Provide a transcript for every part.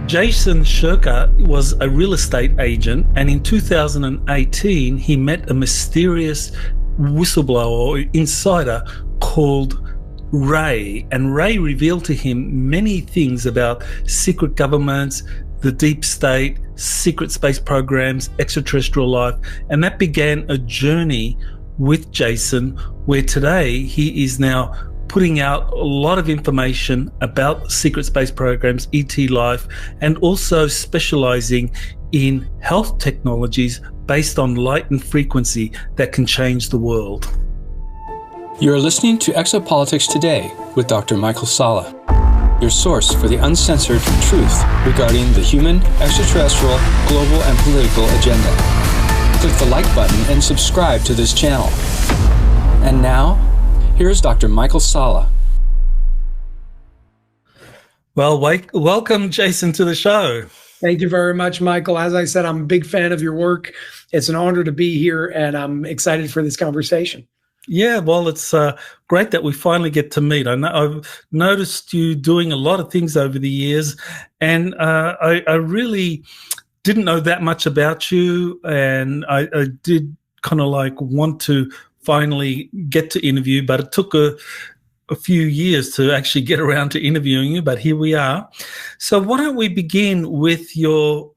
Jason Shirker was a real estate agent, and in 2018, he met a mysterious whistleblower or insider called Ray. And Ray revealed to him many things about secret governments, the deep state, secret space programs, extraterrestrial life. And that began a journey with Jason, where today he is now putting out a lot of information about secret space programs, ET life, and also specializing in health technologies based on light and frequency that can change the world. You're listening to Exopolitics Today with Dr. Michael Salla, your source for the uncensored truth regarding the human, extraterrestrial, global, and political agenda. Click the like button and subscribe to this channel. And now, here's Dr. Michael Salla. Well, welcome, Jason, to the show. Thank you very much, Michael. As I said, I'm a big fan of your work. It's an honor to be here, and I'm excited for this conversation. Yeah, well, it's great that we finally get to meet. I've noticed you doing a lot of things over the years, and I really didn't know that much about you, and I did kind of like want to finally get to interview, but it took a few years to actually get around to interviewing you, but here we are. So why don't we begin with your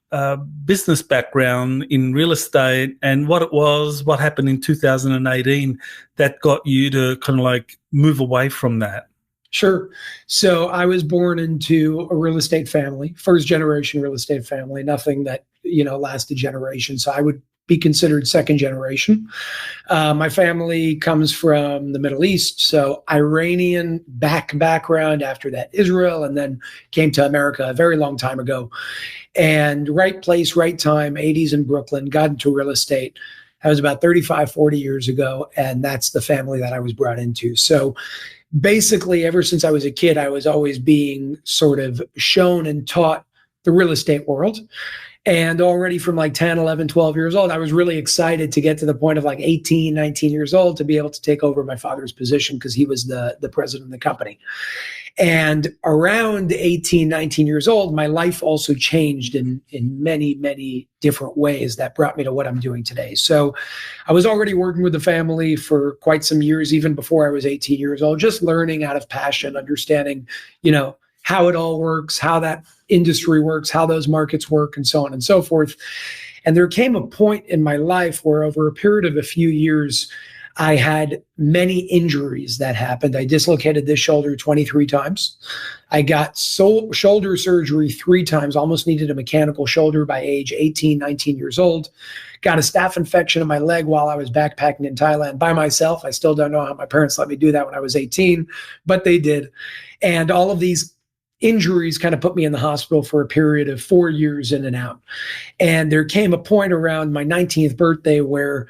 business background in real estate and what it was, what happened in 2018 that got you to kind of like move away from that? Sure. So I was born into a real estate family, first generation real estate family, nothing that, lasted generations. So I would be considered second generation. My family comes from the Middle East, so Iranian background, after that Israel, and then came to America a very long time ago. And right place, right time, 80s in Brooklyn, got into real estate. That was about 35, 40 years ago, and that's the family that I was brought into. So basically, ever since I was a kid, I was always being sort of shown and taught the real estate world. And already from like 10, 11, 12 years old, I was really excited to get to the point of like 18, 19 years old to be able to take over my father's position because he was the president of the company. And around 18, 19 years old, my life also changed in many, many different ways that brought me to what I'm doing today. So I was already working with the family for quite some years, even before I was 18 years old, just learning out of passion, understanding, how it all works, how that industry works, how those markets work, and so on and so forth. And there came a point in my life where over a period of a few years, I had many injuries that happened. I dislocated this shoulder 23 times. I got shoulder surgery 3 times, almost needed a mechanical shoulder by age 18, 19 years old. Got a staph infection in my leg while I was backpacking in Thailand by myself. I still don't know how my parents let me do that when I was 18, but they did. And all of these injuries kind of put me in the hospital for a period of 4 years in and out. And there came a point around my 19th birthday where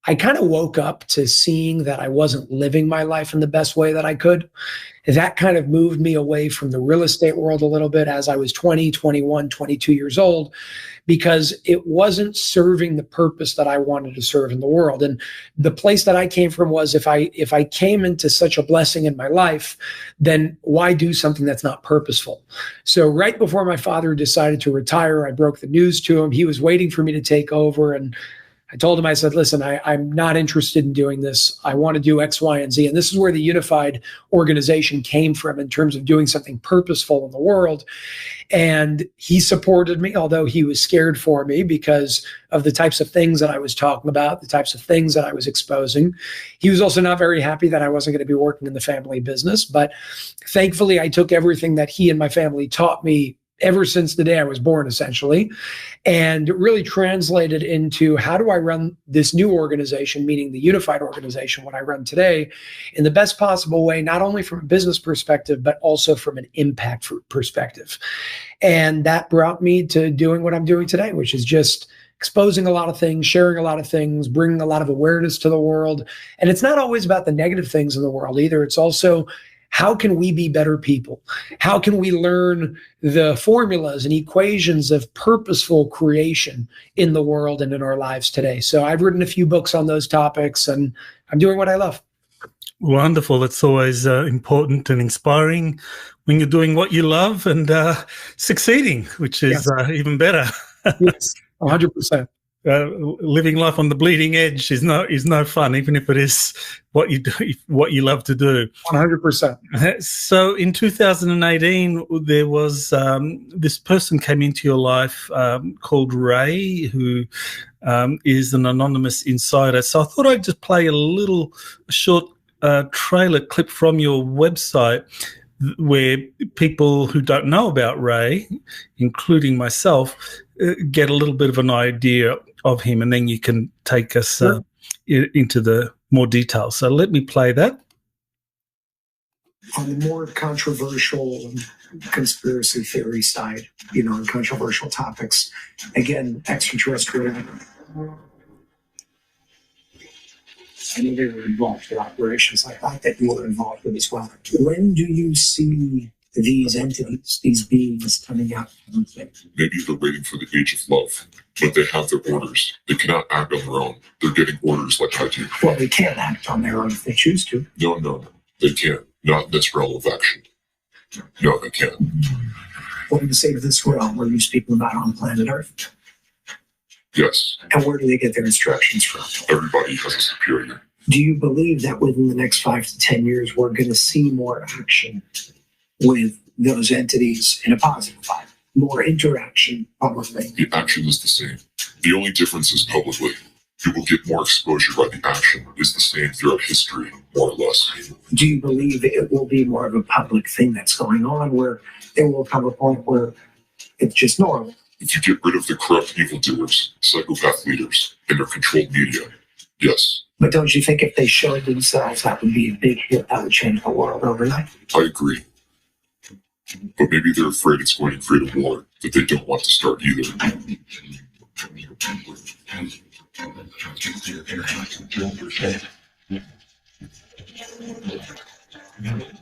I kind of woke up to seeing that I wasn't living my life in the best way that I could. That kind of moved me away from the real estate world a little bit as I was 20, 21, 22 years old, because it wasn't serving the purpose that I wanted to serve in the world. And the place that I came from was if I came into such a blessing in my life, then why do something that's not purposeful? So right before my father decided to retire, I broke the news to him. He was waiting for me to take over, and I told him, I said, listen, I'm not interested in doing this. I want to do X, Y, and Z. And this is where the unified organization came from in terms of doing something purposeful in the world. And he supported me, although he was scared for me because of the types of things that I was talking about, the types of things that I was exposing. He was also not very happy that I wasn't going to be working in the family business. But thankfully, I took everything that he and my family taught me ever since the day I was born, essentially, and really translated into how do I run this new organization, meaning the unified organization, what I run today, in the best possible way, not only from a business perspective, but also from an impact perspective. And that brought me to doing what I'm doing today, which is just exposing a lot of things, sharing a lot of things, bringing a lot of awareness to the world. And it's not always about the negative things in the world either. It's also, how can we be better people? How can we learn the formulas and equations of purposeful creation in the world and in our lives today? So I've written a few books on those topics, and I'm doing what I love. Wonderful. It's always important and inspiring when you're doing what you love and succeeding, which is even better. Yes, 100%. Living life on the bleeding edge is no fun, even if it is what you love to do. 100%. So in 2018, there was this person came into your life called Ray, who is an anonymous insider. So I thought I'd just play a short trailer clip from your website, where people who don't know about Ray, including myself, get a little bit of an idea of him, and then you can take us into the more details. So let me play that. On the more controversial conspiracy theory side, on controversial topics, again, extraterrestrial. I know they were involved in operations like that you were involved with as well. When do you see these entities, these beings coming out? Maybe they're waiting for the age of love, but they have their orders. They cannot act on their own. They're getting orders like I do. Well, they can't act on their own if they choose to. No, they can't. Not in this realm of action. No, they can't. What do you say to this realm where these people are not on planet Earth? Yes. And where do they get their instructions from? Everybody has a superior. Do you believe that within the next 5 to 10 years, we're going to see more action with those entities in a positive light? More interaction publicly? The action is the same. The only difference is publicly. You will get more exposure, but the action is the same throughout history, more or less. Do you believe it will be more of a public thing that's going on, where there will come a point where it's just normal? If you get rid of the corrupt evildoers, psychopath leaders, and their controlled media, yes. But don't you think if they showed themselves, that would be a big hit, that would change the world overnight? I agree. But maybe they're afraid it's going to create a war that they don't want to start either.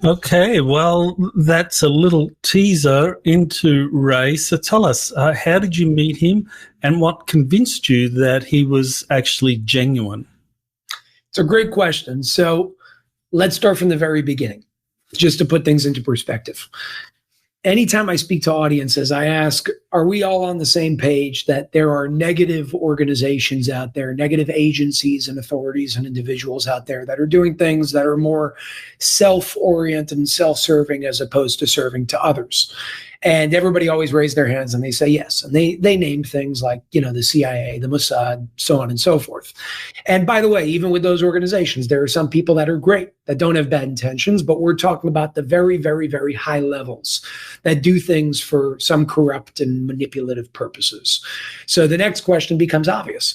Okay, well, that's a little teaser into Ray. So tell us, how did you meet him, and what convinced you that he was actually genuine? It's a great question. So let's start from the very beginning, just to put things into perspective. Anytime I speak to audiences, I ask, are we all on the same page that there are negative organizations out there, negative agencies and authorities and individuals out there that are doing things that are more self-oriented and self-serving as opposed to serving to others? And everybody always raised their hands and they say yes. And they name things like, the CIA, the Mossad, so on and so forth. And by the way, even with those organizations, there are some people that are great, that don't have bad intentions, but we're talking about the very, very, very high levels that do things for some corrupt and manipulative purposes. So the next question becomes obvious.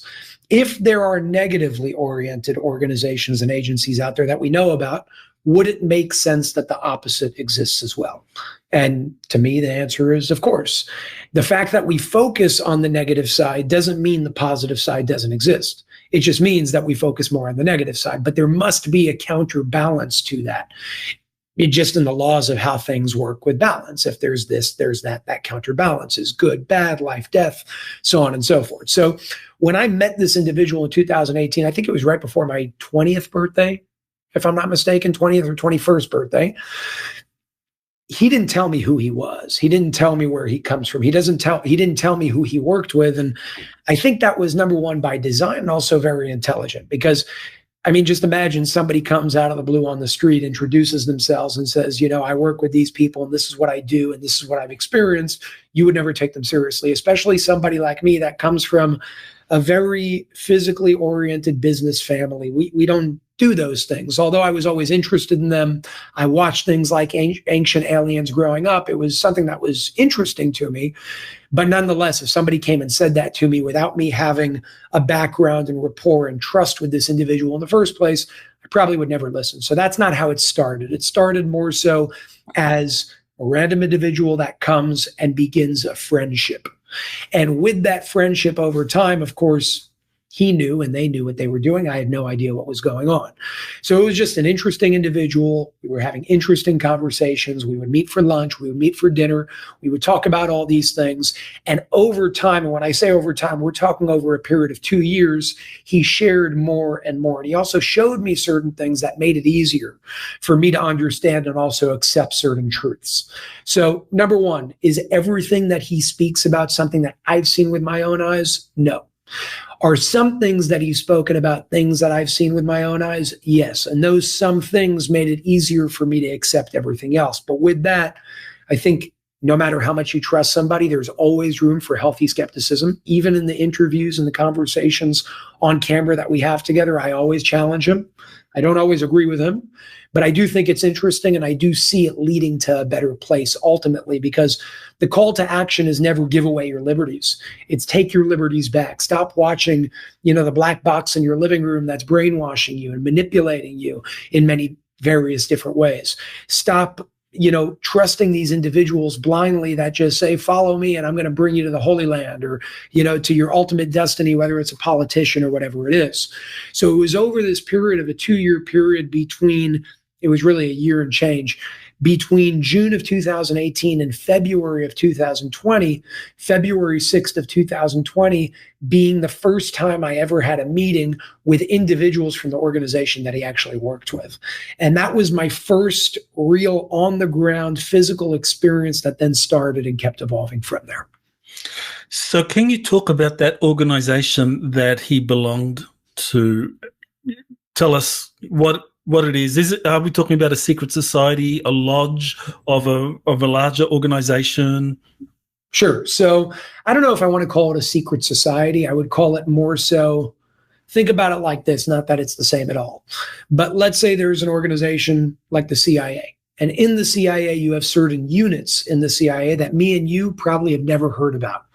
If there are negatively oriented organizations and agencies out there that we know about, would it make sense that the opposite exists as well? And to me, the answer is, of course. The fact that we focus on the negative side doesn't mean the positive side doesn't exist. It just means that we focus more on the negative side. But there must be a counterbalance to that. Just in the laws of how things work with balance. If there's this, there's that. That counterbalance is good, bad, life, death, so on and so forth. So when I met this individual in 2018, I think it was right before my 20th birthday, if I'm not mistaken, 20th or 21st birthday. He didn't tell me who he was. He didn't tell me where he comes from. He didn't tell me who he worked with. And I think that was, number one, by design, and also very intelligent. Because, just imagine somebody comes out of the blue on the street, introduces themselves and says, I work with these people and this is what I do and this is what I've experienced. You would never take them seriously, especially somebody like me that comes from a very physically oriented business family. We don't do those things. Although I was always interested in them, I watched things like Ancient Aliens growing up. It was something that was interesting to me. But nonetheless, if somebody came and said that to me without me having a background and rapport and trust with this individual in the first place, I probably would never listen. So that's not how it started. It started more so as a random individual that comes and begins a friendship. And with that friendship over time, of course, he knew and they knew what they were doing. I had no idea what was going on. So it was just an interesting individual. We were having interesting conversations. We would meet for lunch. We would meet for dinner. We would talk about all these things. And over time, and when I say over time, we're talking over a period of 2 years, he shared more and more. And he also showed me certain things that made it easier for me to understand and also accept certain truths. So number one, is everything that he speaks about something that I've seen with my own eyes? No. Are some things that he's spoken about things that I've seen with my own eyes? Yes. And those some things made it easier for me to accept everything else. But with that, I think no matter how much you trust somebody, there's always room for healthy skepticism. Even in the interviews and the conversations on camera that we have together, I always challenge him. I don't always agree with him, but I do think it's interesting, and I do see it leading to a better place ultimately, because the call to action is never give away your liberties. It's take your liberties back. Stop watching, the black box in your living room that's brainwashing you and manipulating you in many various different ways. Stop trusting these individuals blindly that just say, follow me and I'm going to bring you to the Holy Land, or, to your ultimate destiny, whether it's a politician or whatever it is. So it was over this period of a 2-year period it was really a year and change, between June of 2018 and February of 2020, February 6th of 2020 being the first time I ever had a meeting with individuals from the organization that he actually worked with. And that was my first real on-the-ground physical experience that then started and kept evolving from there. So can you talk about that organization that he belonged to? Tell us what it is. Are we talking about a secret society, a lodge of a larger organization? Sure. So I don't know if I want to call it a secret society. I would call it more so, think about it like this, not that it's the same at all. But let's say there's an organization like the CIA. And in the CIA, you have certain units in the CIA that me and you probably have never heard about.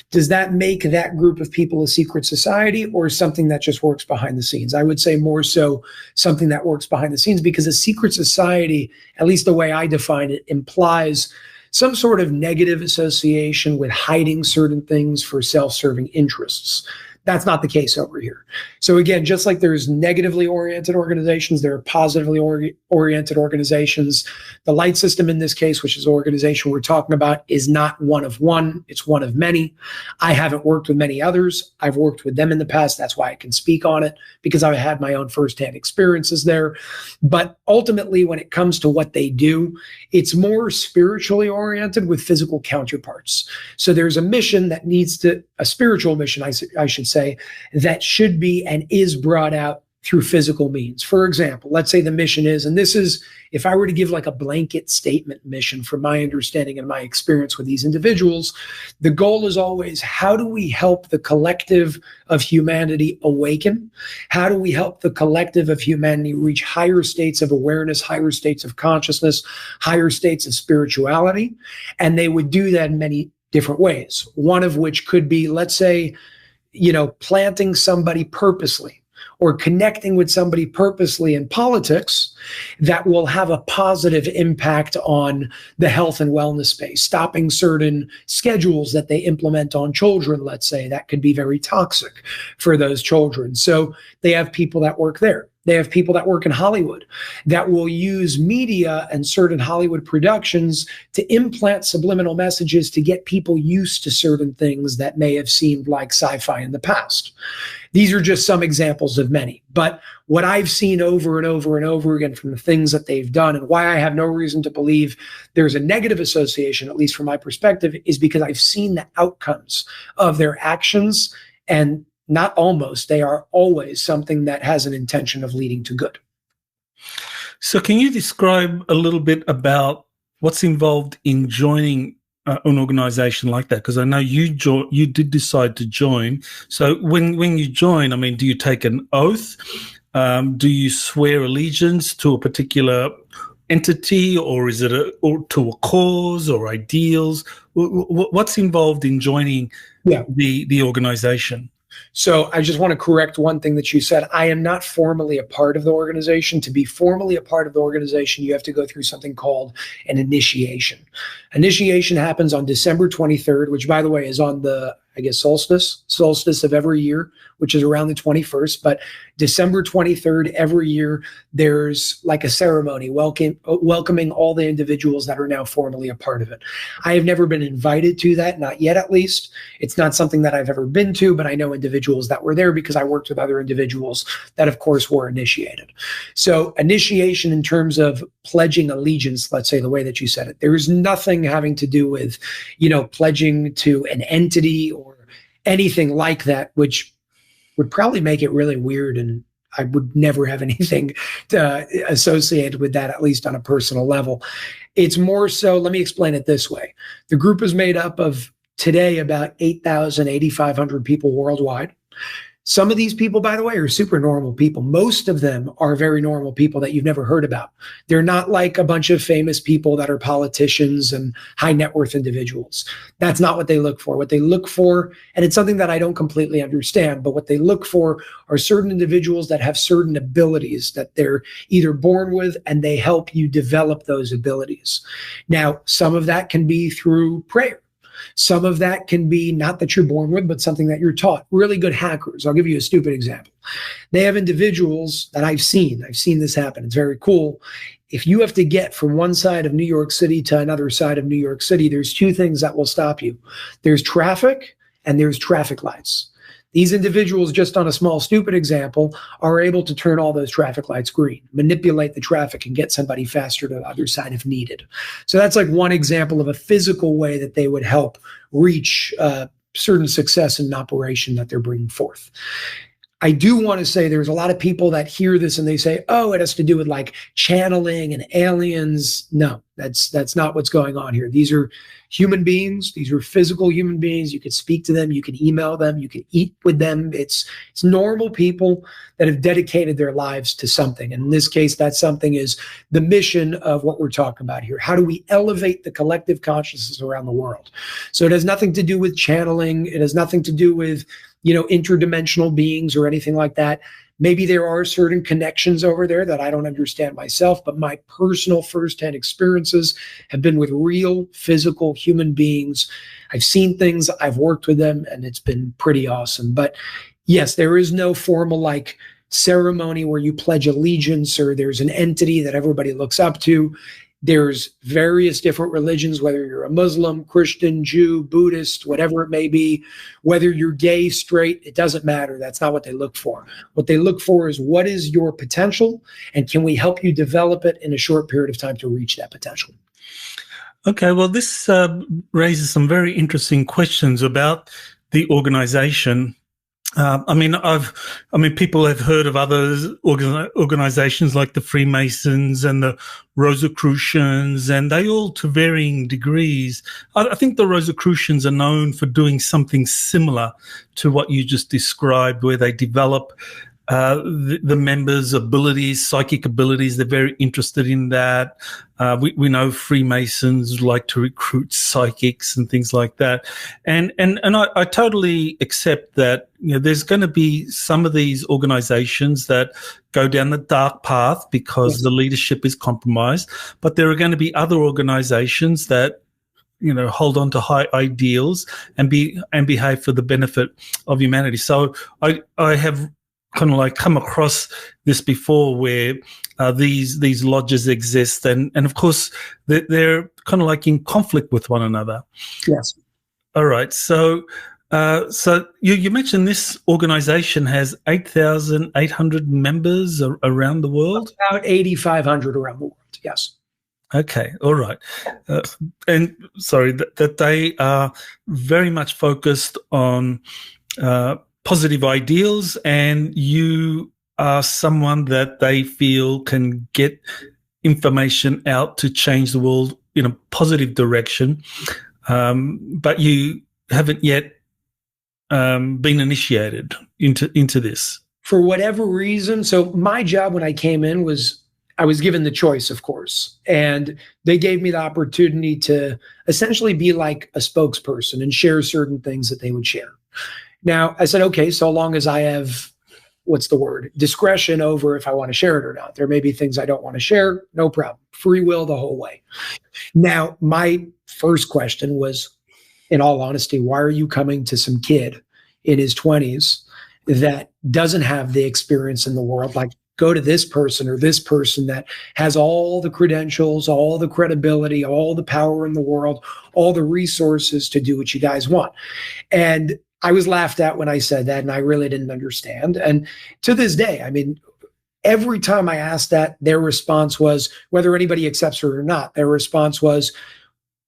Does that make that group of people a secret society, or something that just works behind the scenes? I would say more so something that works behind the scenes, because a secret society, at least the way I define it, implies some sort of negative association with hiding certain things for self-serving interests. That's not the case over here. So again, just like there's negatively oriented organizations, there are positively oriented organizations. The Light System in this case, which is the organization we're talking about, is not one of one. It's one of many. I haven't worked with many others. I've worked with them in the past. That's why I can speak on it, because I've had my own firsthand experiences there. But ultimately, when it comes to what they do, it's more spiritually oriented with physical counterparts. So there's a mission that a spiritual mission, I should say, that should be and is brought out through physical means. For example, let's say the mission is, and this is, if I were to give like a blanket statement mission from my understanding and my experience with these individuals, the goal is always, how do we help the collective of humanity awaken? How do we help the collective of humanity reach higher states of awareness, higher states of consciousness, higher states of spirituality? And they would do that in many different ways. One of which could be, let's say, planting somebody purposely, or connecting with somebody purposely in politics that will have a positive impact on the health and wellness space, stopping certain schedules that they implement on children, let's say, that could be very toxic for those children. So they have people that work there. They have people that work in Hollywood that will use media and certain Hollywood productions to implant subliminal messages to get people used to certain things that may have seemed like sci-fi in the past. These are just some examples of many. But what I've seen over and over and over again from the things that they've done, and why I have no reason to believe there's a negative association, at least from my perspective, is because I've seen the outcomes of their actions, and not almost, they are always something that has an intention of leading to good. So can you describe a little bit about what's involved in joining an organization like that? Because I know you did decide to join. So when you join, do you take an oath? Do you swear allegiance to a particular entity, or is it to a cause or ideals? What's involved in joining the organization? So I just want to correct one thing that you said. I am not formally a part of the organization. To be formally a part of the organization, you have to go through something called an initiation. Initiation happens on December 23rd, which, by the way, is on the solstice of every year, which is around the 21st. But December 23rd, every year, there's like a ceremony welcoming all the individuals that are now formally a part of it. I have never been invited to that, not yet at least. It's not something that I've ever been to, but I know individuals that were there because I worked with other individuals that, of course, were initiated. So initiation in terms of pledging allegiance, let's say the way that you said it, there is nothing having to do with, pledging to an entity or anything like that, which would probably make it really weird, and I would never have anything associated with that, at least on a personal level. It's more so, let me explain it this way. The group is made up of today about 8,000, 8,500 people worldwide. Some of these people, by the way, are super normal people. Most of them are very normal people that you've never heard about. They're not like a bunch of famous people that are politicians and high net worth individuals. That's not what they look for. What they look for, and it's something that I don't completely understand, but what they look for are certain individuals that have certain abilities that they're either born with, and they help you develop those abilities. Now, some of that can be through prayer. Some of that can be not that you're born with, but something that you're taught. Really good hackers. I'll give you a stupid example. They have individuals that I've seen this happen. It's very cool. If you have to get from one side of New York City to another side of New York City, there's two things that will stop you. There's traffic and there's traffic lights. These individuals, just on a small, stupid example, are able to turn all those traffic lights green, manipulate the traffic, and get somebody faster to the other side if needed. So that's like one example of a physical way that they would help reach certain success in an operation that they're bringing forth. I do want to say there's a lot of people that hear this and they say, oh, it has to do with like channeling and aliens. No, that's not what's going on here. These are human beings. These are physical human beings. You can speak to them. You can email them. You can eat with them. It's normal people that have dedicated their lives to something. And in this case, that something is the mission of what we're talking about here. How do we elevate the collective consciousness around the world? So it has nothing to do with channeling. It has nothing to do with interdimensional beings or anything like that. Maybe there are certain connections over there that I don't understand myself, but my personal firsthand experiences have been with real physical human beings. I've seen things, I've worked with them, and it's been pretty awesome. But yes, there is no formal like ceremony where you pledge allegiance or there's an entity that everybody looks up to. There's various different religions, whether you're a Muslim, Christian, Jew, Buddhist, whatever it may be, whether you're gay, straight, it doesn't matter. That's not what they look for. What they look for is what is your potential, and can we help you develop it in a short period of time to reach that potential? Okay, well, this raises some very interesting questions about the organization. People have heard of other organizations like the Freemasons and the Rosicrucians, and they all, to varying degrees. I think the Rosicrucians are known for doing something similar to what you just described, where they develop the members' abilities, psychic abilities. They're very interested in that. We know Freemasons like to recruit psychics and things like that. And I totally accept that, there's going to be some of these organizations that go down the dark path because the leadership is compromised. But there are going to be other organizations that, hold on to high ideals and behave for the benefit of humanity. So I have kind of like come across this before, where these lodges exist, and of course they're kind of like in conflict with one another. Yes. All right. So you mentioned this organization has 8,800 members around the world. About 8,500 around the world. Yes. Okay. All right. And sorry that they are very much focused on positive ideals, and you are someone that they feel can get information out to change the world in a positive direction, but you haven't yet been initiated into this. For whatever reason, so my job when I came in was I was given the choice, of course, and they gave me the opportunity to essentially be like a spokesperson and share certain things that they would share. Now, I said, okay, so long as I have, discretion over if I want to share it or not. There may be things I don't want to share, no problem. Free will the whole way. Now, my first question was, in all honesty, why are you coming to some kid in his 20s that doesn't have the experience in the world? Like, go to this person or this person that has all the credentials, all the credibility, all the power in the world, all the resources to do what you guys want. And I was laughed at when I said that, and I really didn't understand. And to this day, I mean, every time I asked that, their response was, whether anybody accepts it or not, their response was,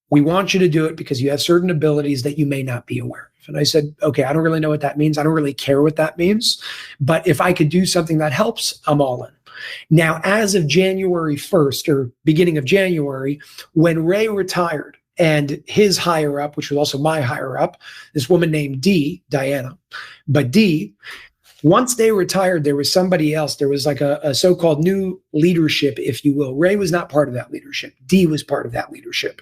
we want you to do it because you have certain abilities that you may not be aware of. And I said, okay, I don't really know what that means. I don't really care what that means. But if I could do something that helps, I'm all in. Now, as of January 1st or beginning of January, when Ray retired and his higher up, which was also my higher up, this woman named Diana, but once they retired, there was somebody else. There was like a so-called new leadership, if you will. Ray was not part of that leadership. Dee was part of that leadership.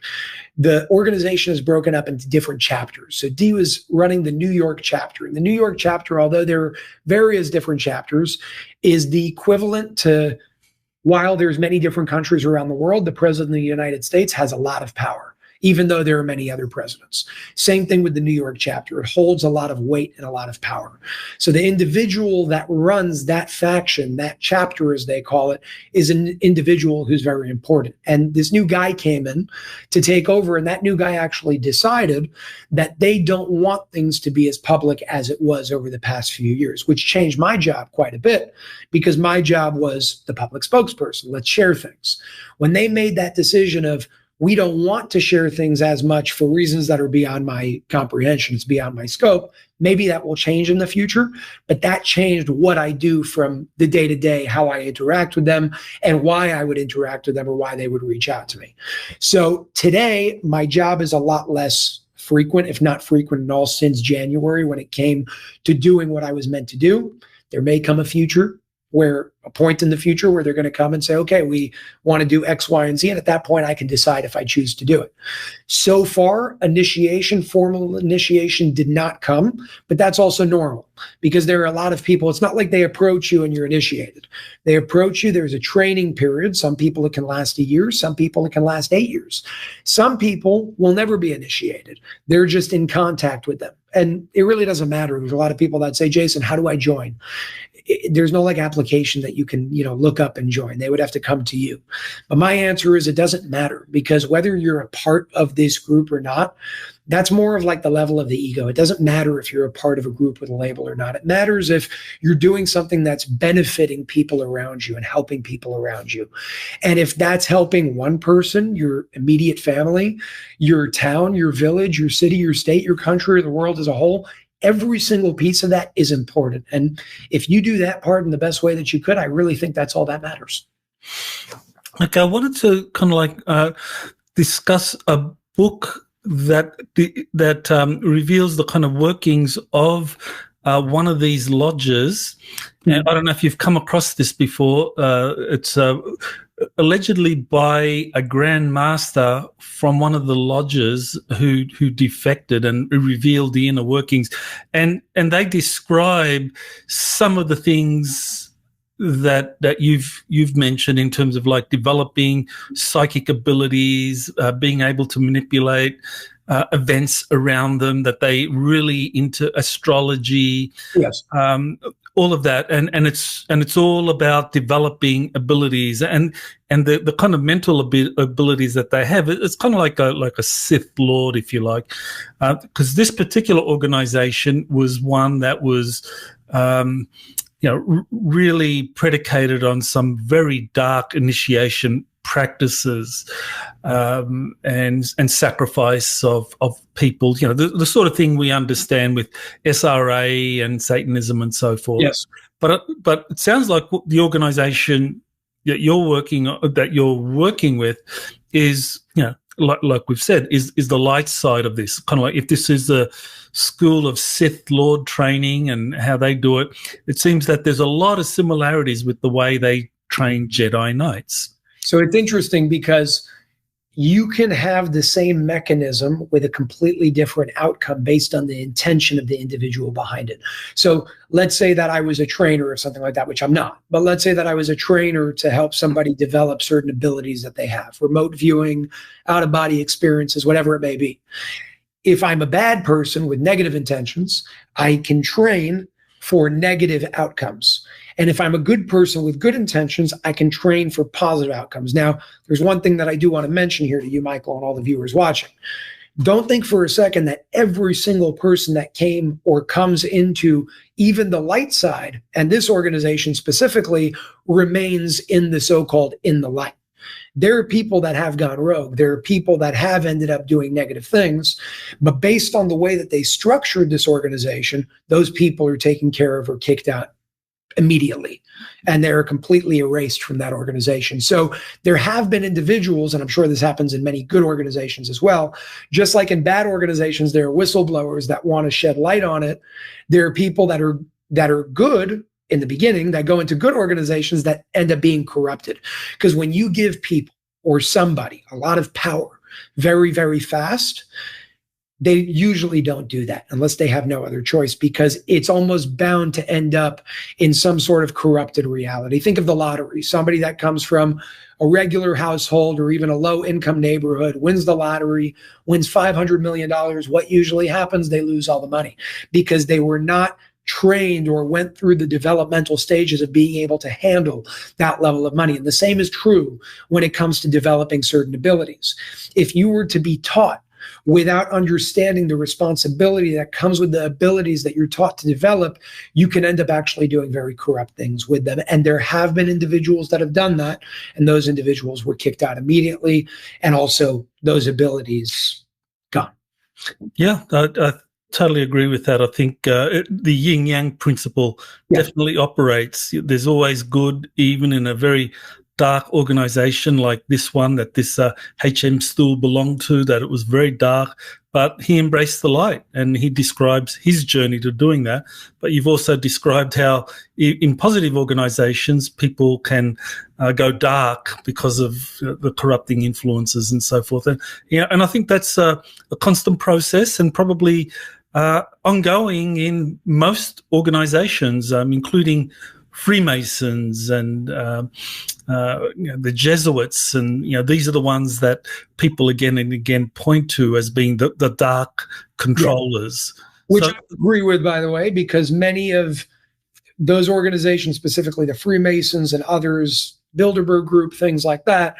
The organization is broken up into different chapters. So Dee was running the New York chapter. And the New York chapter, although there are various different chapters, is the equivalent to, while there's many different countries around the world, the president of the United States has a lot of power, even though there are many other presidents. Same thing with the New York chapter. It holds a lot of weight and a lot of power. So the individual that runs that faction, that chapter as they call it, is an individual who's very important. And this new guy came in to take over, and that new guy actually decided that they don't want things to be as public as it was over the past few years, which changed my job quite a bit, because my job was the public spokesperson. Let's share things. When they made that decision of, we don't want to share things as much for reasons that are beyond my comprehension, it's beyond my scope, maybe that will change in the future, but that changed what I do from the day-to-day, how I interact with them and why I would interact with them or why they would reach out to me. So today, my job is a lot less frequent, if not frequent at all, since January when it came to doing what I was meant to do. There may come a point in the future where they're going to come and say, okay, we want to do X, Y, and Z. And at that point, I can decide if I choose to do it. So far, formal initiation did not come, but that's also normal because there are a lot of people. It's not like they approach you and you're initiated. They approach you. There's a training period. Some people, it can last a year. Some people, it can last 8 years. Some people will never be initiated. They're just in contact with them. And it really doesn't matter. There's a lot of people that say, Jason, how do I join? There's no like application that you can, look up and join. They would have to come to you. But my answer is it doesn't matter, because whether you're a part of this group or not, that's more of like the level of the ego. It doesn't matter if you're a part of a group with a label or not. It matters if you're doing something that's benefiting people around you and helping people around you. And if that's helping one person, your immediate family, your town, your village, your city, your state, your country, or the world as a whole, every single piece of that is important. And if you do that part in the best way that you could, I really think that's all that matters. Okay, I wanted to kind of discuss a book that reveals the kind of workings of one of these lodges. And I don't know if you've come across this before. It's allegedly by a Grand Master from one of the lodges who defected and revealed the inner workings, and they describe some of the things that you've mentioned in terms of like developing psychic abilities, being able to manipulate events around them, that they really into astrology. Yes. All of that, and it's all about developing abilities and the kind of mental abilities that they have. It's kind of like a Sith Lord, if you like, because this particular organization was one that was really predicated on some very dark initiation practices and sacrifice of people, the sort of thing we understand with SRA and Satanism and so forth. Yes. But it sounds like the organization that you're working with is, like we've said, is the light side of this. Kind of like if this is a school of Sith Lord training and how they do it, it seems that there's a lot of similarities with the way they train Jedi Knights. So it's interesting because you can have the same mechanism with a completely different outcome based on the intention of the individual behind it. So let's say that I was a trainer or something like that, which I'm not, but let's say that I was a trainer to help somebody develop certain abilities that they have, remote viewing, out-of-body experiences, whatever it may be. if I'm a bad person with negative intentions, I can train for negative outcomes. And if I'm a good person with good intentions, I can train for positive outcomes. Now, there's one thing that I do want to mention here to you, Michael, and all the viewers watching. Don't think for a second that every single person that came or comes into even the light side, and this organization specifically, remains in the so-called in the light. There are people that have gone rogue. There are people that have ended up doing negative things, but based on the way that they structured this organization, those people are taken care of or kicked out immediately, and they're completely erased from that organization. So there have been individuals, and I'm sure this happens in many good organizations as well, just like in bad organizations, there are whistleblowers that want to shed light on it. There are people that are good in the beginning that go into good organizations that end up being corrupted. Because when you give people or somebody a lot of power very, very fast, they usually don't do that unless they have no other choice, because it's almost bound to end up in some sort of corrupted reality. Think of the lottery. Somebody that comes from a regular household or even a low income neighborhood wins the lottery, wins $500 million. What usually happens? They lose all the money because they were not trained or went through the developmental stages of being able to handle that level of money. And the same is true when it comes to developing certain abilities. If you were to be taught without understanding the responsibility that comes with the abilities that you're taught to develop, you can end up actually doing very corrupt things with them. And there have been individuals that have done that, and those individuals were kicked out immediately, and also those abilities gone. Yeah, I totally agree with that. I think the yin-yang principle definitely operates. There's always good, even in a very dark organization like this one that this H.M. Stool belonged to, that it was very dark, but he embraced the light, and he describes his journey to doing that. But you've also described how in positive organizations, people can go dark because of the corrupting influences and so forth. And, and I think that's a constant process, and probably ongoing in most organizations, including Freemasons and the Jesuits, and these are the ones that people again and again point to as being the dark controllers. Which I agree with, by the way, because many of those organizations, specifically the Freemasons and others, Bilderberg Group, things like that,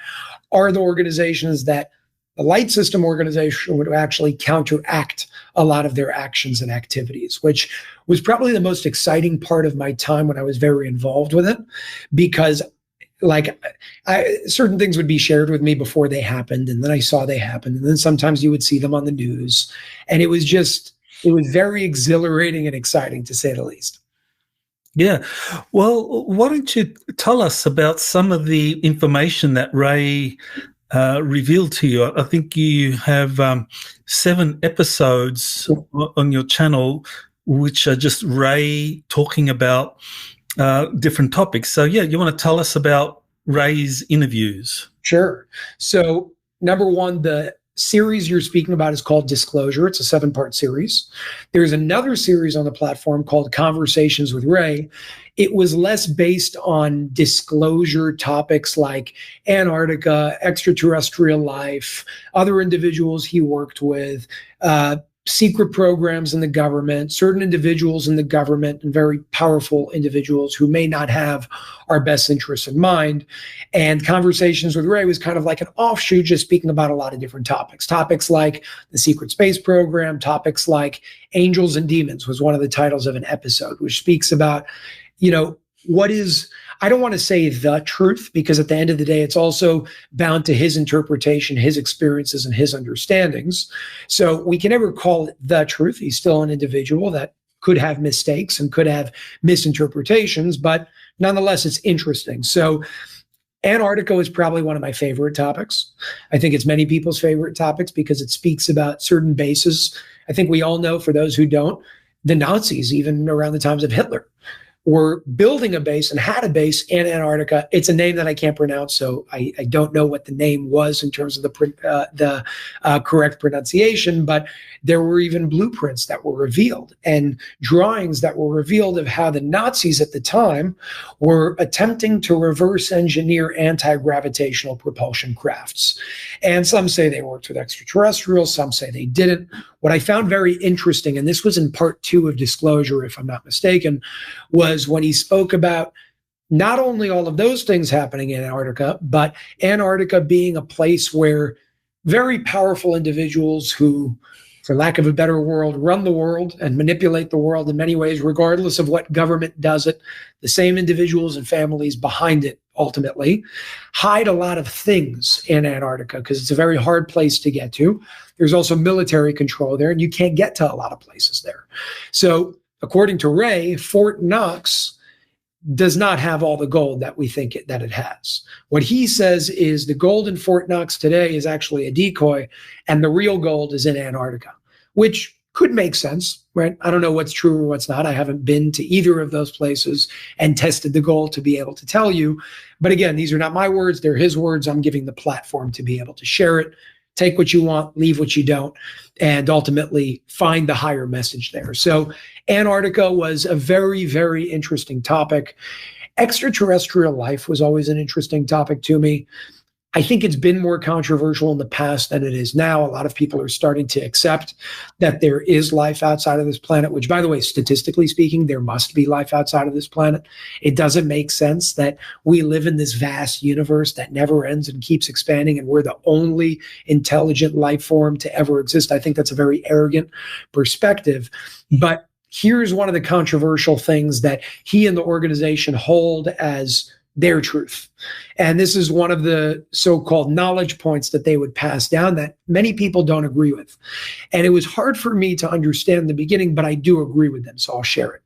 are the organizations that the Light System organization would actually counteract a lot of their actions and activities, which was probably the most exciting part of my time when I was very involved with it, because certain things would be shared with me before they happened, and then I saw they happened, and then sometimes you would see them on the news, and it was very exhilarating and exciting, to say the least. Yeah. Well, why don't you tell us about some of the information that Ray revealed to you? I think you have 7 episodes on your channel, which are just Ray talking about different topics. So, you want to tell us about Ray's interviews? Sure. So, number one, the series you're speaking about is called Disclosure. It's a 7-part series. There's another series on the platform called Conversations with Ray. It was less based on disclosure topics like Antarctica, extraterrestrial life, other individuals he worked with, secret programs in the government, certain individuals in the government, and very powerful individuals who may not have our best interests in mind. And Conversations with Ray was kind of like an offshoot, just speaking about a lot of different topics. Topics like the secret space program, topics like Angels and Demons was one of the titles of an episode, which speaks about, what is, I don't want to say the truth, because at the end of the day, it's also bound to his interpretation, his experiences, and his understandings. So we can never call it the truth. He's still an individual that could have mistakes and could have misinterpretations, but nonetheless, it's interesting. So Antarctica is probably one of my favorite topics. I think it's many people's favorite topics because it speaks about certain bases. I think we all know, for those who don't, the Nazis, even around the times of Hitler, were building a base and had a base in Antarctica. It's a name that I can't pronounce, so I don't know what the name was in terms of the correct pronunciation, but there were even blueprints that were revealed and drawings that were revealed of how the Nazis at the time were attempting to reverse engineer anti-gravitational propulsion crafts. And some say they worked with extraterrestrials, some say they didn't. What I found very interesting, and this was in part 2 of Disclosure, if I'm not mistaken, was when he spoke about not only all of those things happening in Antarctica, but Antarctica being a place where very powerful individuals who, for lack of a better word, run the world and manipulate the world in many ways, regardless of what government does it, the same individuals and families behind it ultimately hide a lot of things in Antarctica because it's a very hard place to get to. There's also military control there, and you can't get to a lot of places there. So according to Ray, Fort Knox does not have all the gold that we think that it has. What he says is the gold in Fort Knox today is actually a decoy, and the real gold is in Antarctica, which could make sense, right? I don't know what's true or what's not. I haven't been to either of those places and tested the gold to be able to tell you. But again, these are not my words. They're his words. I'm giving the platform to be able to share it. Take what you want, leave what you don't, and ultimately find the higher message there. So Antarctica was a very, very interesting topic. Extraterrestrial life was always an interesting topic to me. I think it's been more controversial in the past than it is now. A lot of people are starting to accept that there is life outside of this planet, which, by the way, statistically speaking, there must be life outside of this planet. It doesn't make sense that we live in this vast universe that never ends and keeps expanding, and we're the only intelligent life form to ever exist. I think that's a very arrogant perspective. But here's one of the controversial things that he and the organization hold as their truth. And this is one of the so-called knowledge points that they would pass down that many people don't agree with. And it was hard for me to understand in the beginning, but I do agree with them, so I'll share it.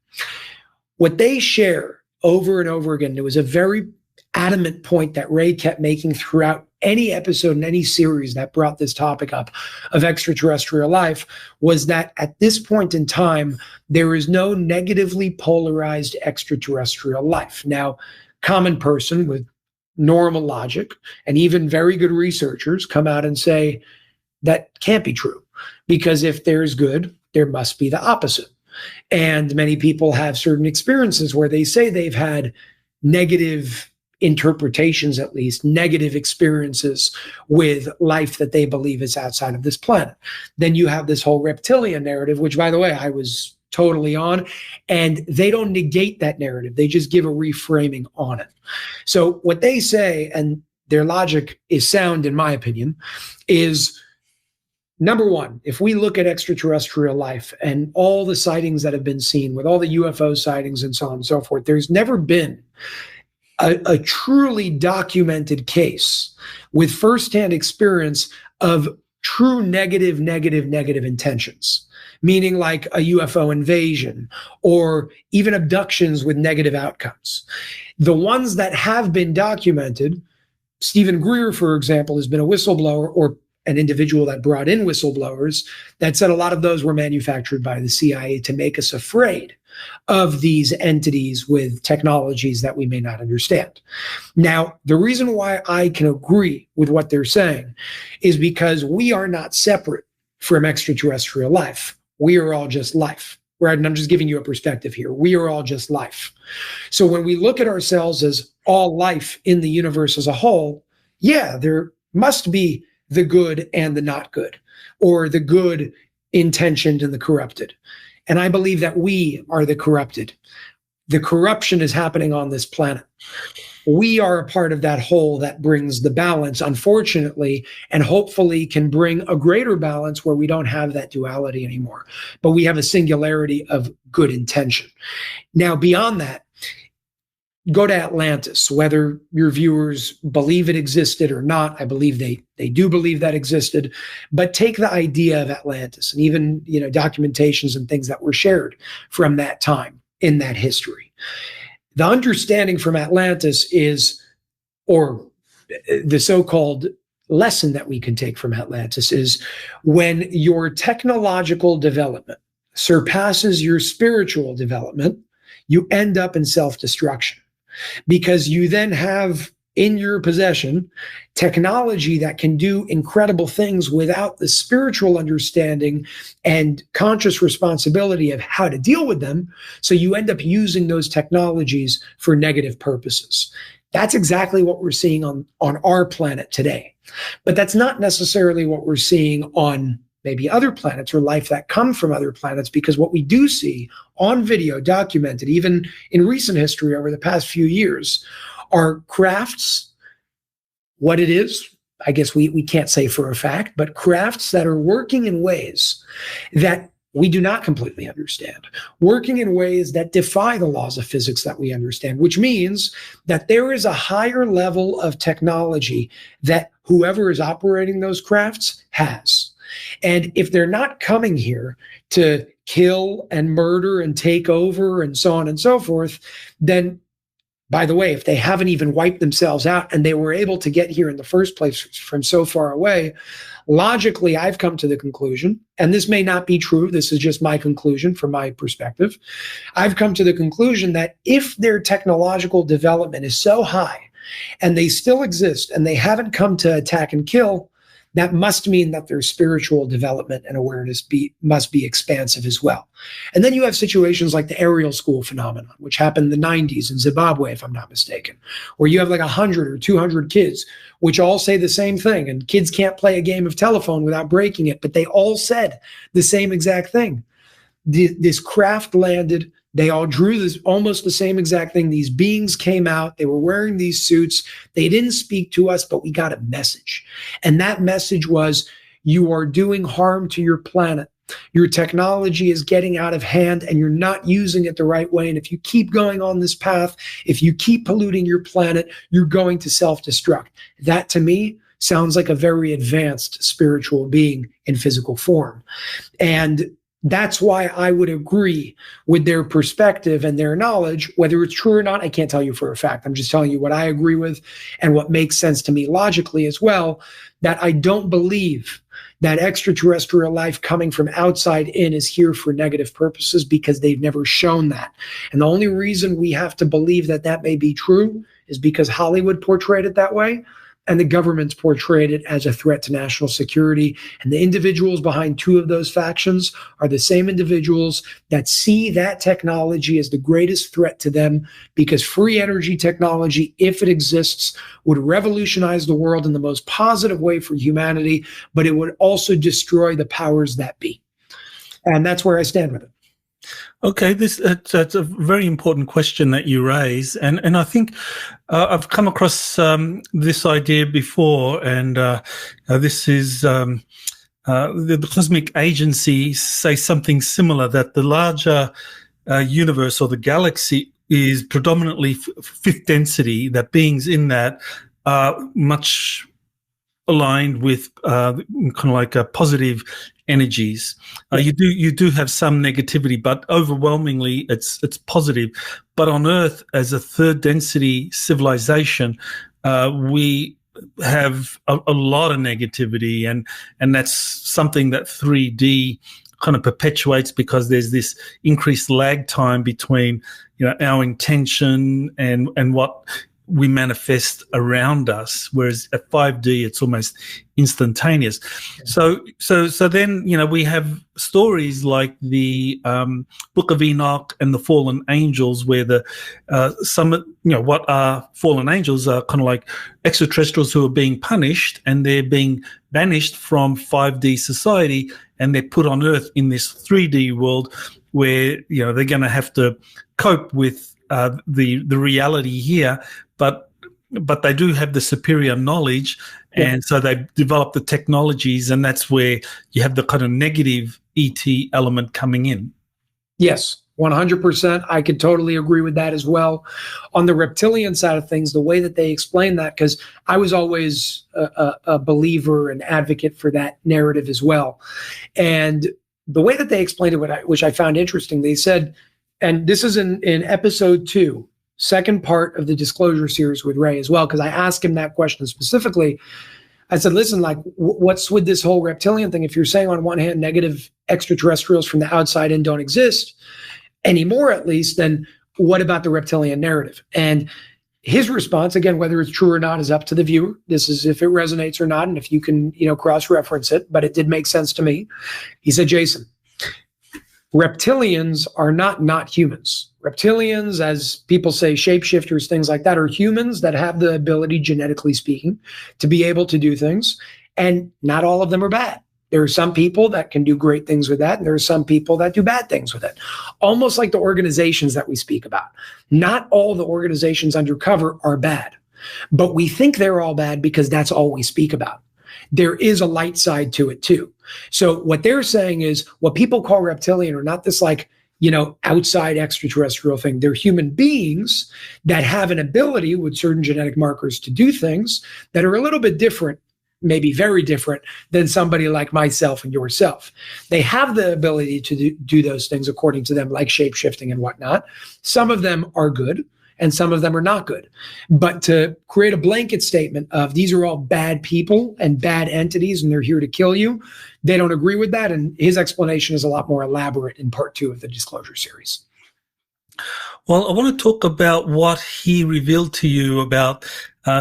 What they share over and over again, there was a very adamant point that Ray kept making throughout any episode in any series that brought this topic up of extraterrestrial life, was that at this point in time, there is no negatively polarized extraterrestrial life. Now, common person with normal logic and even very good researchers come out and say that can't be true, because if there's good, there must be the opposite. And many people have certain experiences where they say they've had negative interpretations, at least negative experiences with life that they believe is outside of this planet. Then you have this whole reptilian narrative, which, by the way, I was totally on, and they don't negate that narrative. They just give a reframing on it. So what they say, and their logic is sound in my opinion, is number one, if we look at extraterrestrial life and all the sightings that have been seen with all the UFO sightings and so on and so forth, there's never been a truly documented case with firsthand experience of true negative intentions, meaning like a UFO invasion or even abductions with negative outcomes. The ones that have been documented, Stephen Greer, for example, has been a whistleblower, or an individual that brought in whistleblowers, that said a lot of those were manufactured by the CIA to make us afraid of these entities with technologies that we may not understand. Now, the reason why I can agree with what they're saying is because we are not separate from extraterrestrial life. We are all just life, right? And I'm just giving you a perspective here. We are all just life. So when we look at ourselves as all life in the universe as a whole, yeah, there must be the good and the not good, or the good intentioned and the corrupted. And I believe that we are the corrupted. The corruption is happening on this planet. We are a part of that whole that brings the balance, unfortunately, and hopefully can bring a greater balance where we don't have that duality anymore, but we have a singularity of good intention. Now, beyond that, go to Atlantis. Whether your viewers believe it existed or not, I believe they do believe that existed. But take the idea of Atlantis and even, documentations and things that were shared from that time in that history. The understanding from Atlantis is, or the so-called lesson that we can take from Atlantis is, when your technological development surpasses your spiritual development, you end up in self-destruction. Because you then have in your possession technology that can do incredible things without the spiritual understanding and conscious responsibility of how to deal with them. So you end up using those technologies for negative purposes. That's exactly what we're seeing on our planet today. But that's not necessarily what we're seeing on maybe other planets or life that come from other planets, because what we do see on video, documented even in recent history over the past few years, are crafts. What it is, I guess we can't say for a fact, but crafts that are working in ways that we do not completely understand, working in ways that defy the laws of physics that we understand, which means that there is a higher level of technology that whoever is operating those crafts has. And if they're not coming here to kill and murder and take over and so on and so forth, then, by the way, if they haven't even wiped themselves out and they were able to get here in the first place from so far away, logically, I've come to the conclusion, and this may not be true, this is just my conclusion from my perspective, I've come to the conclusion that if their technological development is so high and they still exist and they haven't come to attack and kill, that must mean that their spiritual development and awareness must be expansive as well. And then you have situations like the Ariel School phenomenon, which happened in the 90s in Zimbabwe, if I'm not mistaken, where you have like 100 or 200 kids, which all say the same thing. And kids can't play a game of telephone without breaking it, but they all said the same exact thing. This craft landed. They all drew this almost the same exact thing. These beings came out. They were wearing these suits. They didn't speak to us, but we got a message. And that message was, you are doing harm to your planet. Your technology is getting out of hand and you're not using it the right way. And if you keep going on this path, if you keep polluting your planet, you're going to self-destruct. That, to me, sounds like a very advanced spiritual being in physical form. And that's why I would agree with their perspective and their knowledge. Whether it's true or not, I can't tell you for a fact. I'm just telling you what I agree with and what makes sense to me logically as well, that I don't believe that extraterrestrial life coming from outside in is here for negative purposes, because they've never shown that. And the only reason we have to believe that that may be true is because Hollywood portrayed it that way, and the government's portrayed it as a threat to national security. And the individuals behind two of those factions are the same individuals that see that technology as the greatest threat to them, because free energy technology, if it exists, would revolutionize the world in the most positive way for humanity, but it would also destroy the powers that be. And that's where I stand with it. Okay, that's a very important question that you raise, and I think I've come across this idea before, and this is the cosmic agencies say something similar, that the larger universe or the galaxy is predominantly fifth density, that beings in that are much aligned with kind of like positive energies. You do have some negativity, but overwhelmingly it's positive. But on Earth, as a third density civilization, we have a lot of negativity, and that's something that 3D kind of perpetuates, because there's this increased lag time between, you know, our intention and what we manifest around us, whereas at 5D it's almost instantaneous. So then, you know, we have stories like the Book of Enoch and the fallen angels, where the some, you know, what are fallen angels are kind of like extraterrestrials who are being punished, and they're being banished from 5D society, and they're put on Earth in this 3D world where, you know, they're going to have to cope with the reality here, but they do have the superior knowledge, and so they develop the technologies, and that's where you have the kind of negative ET element coming in. Yes, 100%. I could totally agree with that as well. On the reptilian side of things, the way that they explain that, because I was always a believer and advocate for that narrative as well, and the way that they explained it, which I found interesting, they said, and this is in episode 2, second part of the disclosure series with Ray as well, because I asked him that question specifically. I said, listen, like, what's with this whole reptilian thing? If you're saying on one hand negative extraterrestrials from the outside in don't exist anymore, at least, then what about the reptilian narrative? And his response, again, whether it's true or not is up to the viewer. This is if it resonates or not, and if you can, you know, cross-reference it, but it did make sense to me. He said, Jason, reptilians are not humans. Reptilians, as people say, shapeshifters, things like that, are humans that have the ability, genetically speaking, to be able to do things. And not all of them are bad. There are some people that can do great things with that, and there are some people that do bad things with it. Almost like the organizations that we speak about. Not all the organizations under cover are bad, but we think they're all bad because that's all we speak about. There is a light side to it too. So what they're saying is what people call reptilian are not this like, outside extraterrestrial thing. They're human beings that have an ability with certain genetic markers to do things that are a little bit different, maybe very different than somebody like myself and yourself. They have the ability to do those things according to them, like shape-shifting and whatnot. Some of them are good and some of them are not good. But to create a blanket statement of these are all bad people and bad entities and they're here to kill you, they don't agree with that. And his explanation is a lot more elaborate in part 2 of the Disclosure series. Well, I want to talk about what he revealed to you about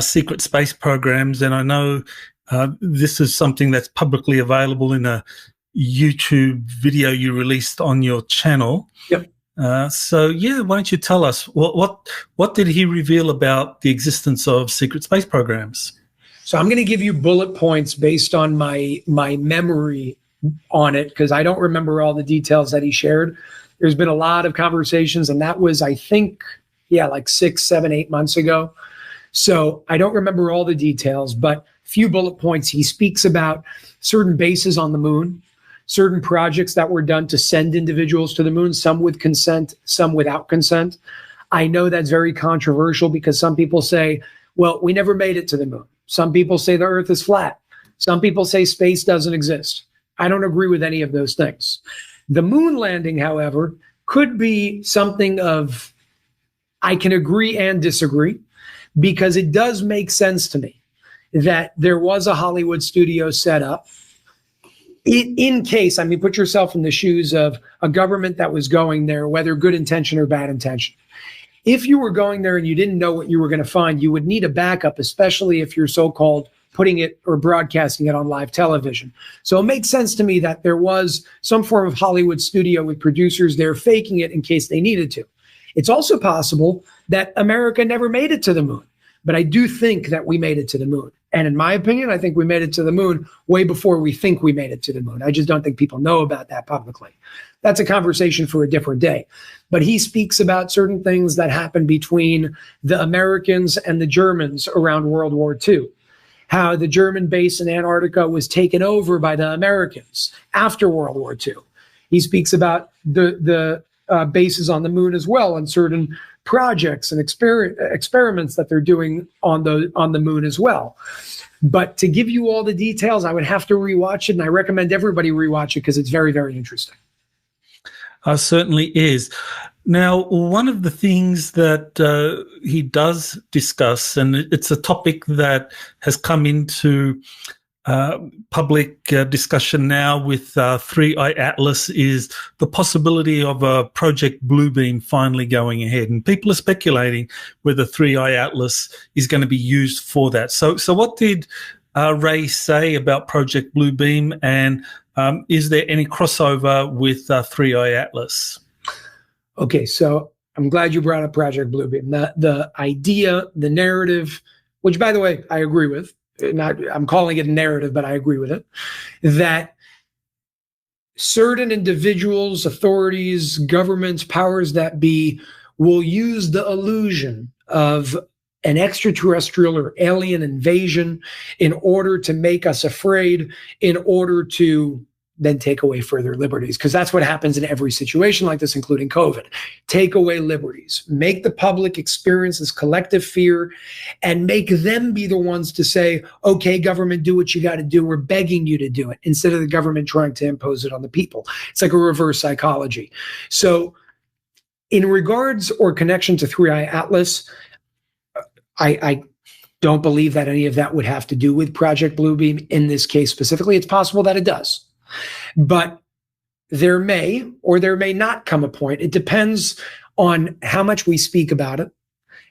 secret space programs. And I know this is something that's publicly available in a YouTube video you released on your channel. Yep. Why don't you tell us what did he reveal about the existence of secret space programs? So I'm going to give you bullet points based on my memory on it, because I don't remember all the details that he shared. There's been a lot of conversations, and that was, I think, like 6, 7, 8 months ago. So I don't remember all the details, but few bullet points. He speaks about certain bases on the moon, certain projects that were done to send individuals to the moon, some with consent, some without consent. I know that's very controversial because some people say, well, we never made it to the moon. Some people say the Earth is flat. Some people say space doesn't exist. I don't agree with any of those things. The moon landing, however, could be something of, I can agree and disagree, because it does make sense to me that there was a Hollywood studio set up in case, put yourself in the shoes of a government that was going there, whether good intention or bad intention. If you were going there and you didn't know what you were going to find, you would need a backup, especially if you're so-called putting it or broadcasting it on live television. So it makes sense to me that there was some form of Hollywood studio with producers there faking it in case they needed to. It's also possible that America never made it to the moon, but I do think that we made it to the moon. And in my opinion, I think we made it to the moon way before we think we made it to the moon. I just don't think people know about that publicly. That's a conversation for a different day. But he speaks about certain things that happened between the Americans and the Germans around World War II. How the German base in Antarctica was taken over by the Americans after World War II. He speaks about the bases on the moon as well, and certain projects and experiments that they're doing on the moon as well. But to give you all the details, I would have to rewatch it, and I recommend everybody rewatch it because it's very, very interesting. Certainly is. Now, one of the things that he does discuss, and it's a topic that has come into public discussion now with 3i Atlas, is the possibility of a Project Bluebeam finally going ahead. And people are speculating whether 3i Atlas is going to be used for that. So what did Ray say about Project Bluebeam, and is there any crossover with 3i Atlas? Okay, so I'm glad you brought up Project Bluebeam. The idea, the narrative, which, by the way, I agree with. I'm calling it a narrative, but I agree with it, that certain individuals, authorities, governments, powers that be will use the illusion of an extraterrestrial or alien invasion in order to make us afraid, in order to then take away further liberties. Because that's what happens in every situation like this, including COVID. Take away liberties, make the public experience this collective fear, and make them be the ones to say, okay, government, do what you got to do. We're begging you to do it, instead of the government trying to impose it on the people. It's like a reverse psychology. So in regards or connection to 3i Atlas, I don't believe that any of that would have to do with Project Bluebeam in this case specifically. It's possible that it does. But there may or there may not come a point. It depends on how much we speak about it,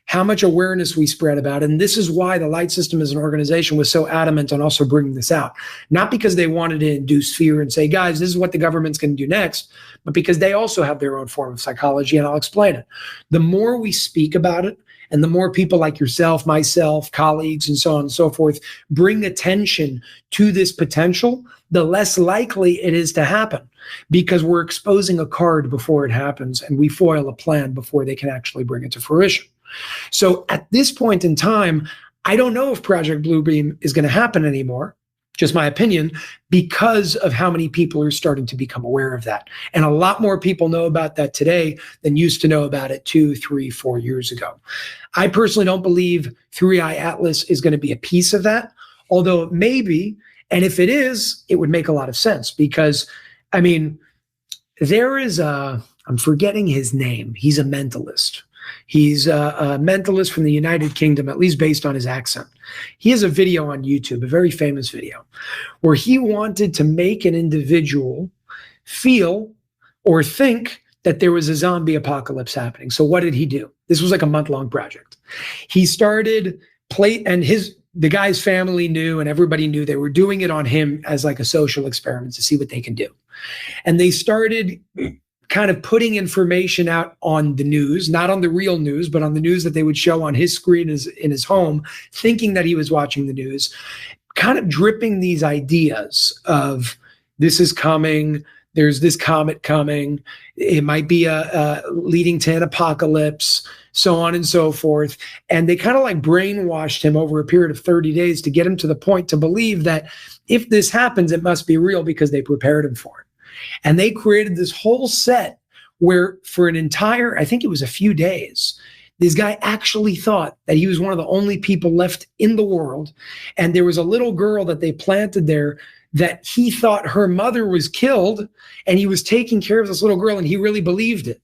how much awareness we spread about it. And this is why the Light System as an organization was so adamant on also bringing this out. Not because they wanted to induce fear and say, guys, this is what the government's going to do next, but because they also have their own form of psychology, and I'll explain it. The more we speak about it, And the more people like yourself, myself, colleagues, and so on and so forth bring attention to this potential, the less likely it is to happen, because we're exposing a card before it happens and we foil a plan before they can actually bring it to fruition. So at this point in time, I don't know if Project Bluebeam is going to happen anymore, just my opinion, because of how many people are starting to become aware of that. And a lot more people know about that today than used to know about it 2, 3, 4 years ago. I personally don't believe 3i Atlas is going to be a piece of that, although it may be. And if it is, it would make a lot of sense because, I mean, there is I'm forgetting his name. He's a mentalist. He's a mentalist from the United Kingdom, at least based on his accent. He has a video on YouTube, a very famous video, where he wanted to make an individual feel or think that there was a zombie apocalypse happening. So what did he do? This was like a month-long project. He started and the guy's family knew and everybody knew they were doing it on him as like a social experiment to see what they can do. And they started kind of putting information out on the news, not on the real news, but on the news that they would show on his screen in his home, thinking that he was watching the news, kind of dripping these ideas of this is coming, there's this comet coming, it might be leading to an apocalypse, so on and so forth. And they kind of like brainwashed him over a period of 30 days to get him to the point to believe that if this happens, it must be real because they prepared him for it. And they created this whole set where for an entire, I think it was a few days, this guy actually thought that he was one of the only people left in the world. And there was a little girl that they planted there that he thought her mother was killed, and he was taking care of this little girl, and he really believed it.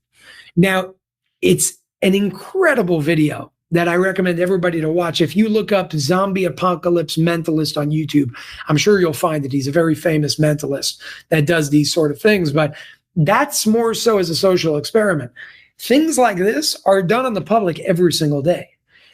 Now, it's an incredible video that I recommend everybody to watch. If you look up Zombie Apocalypse Mentalist on YouTube, I'm sure you'll find that he's a very famous mentalist that does these sort of things, but that's more so as a social experiment. Things like this are done on the public every single day.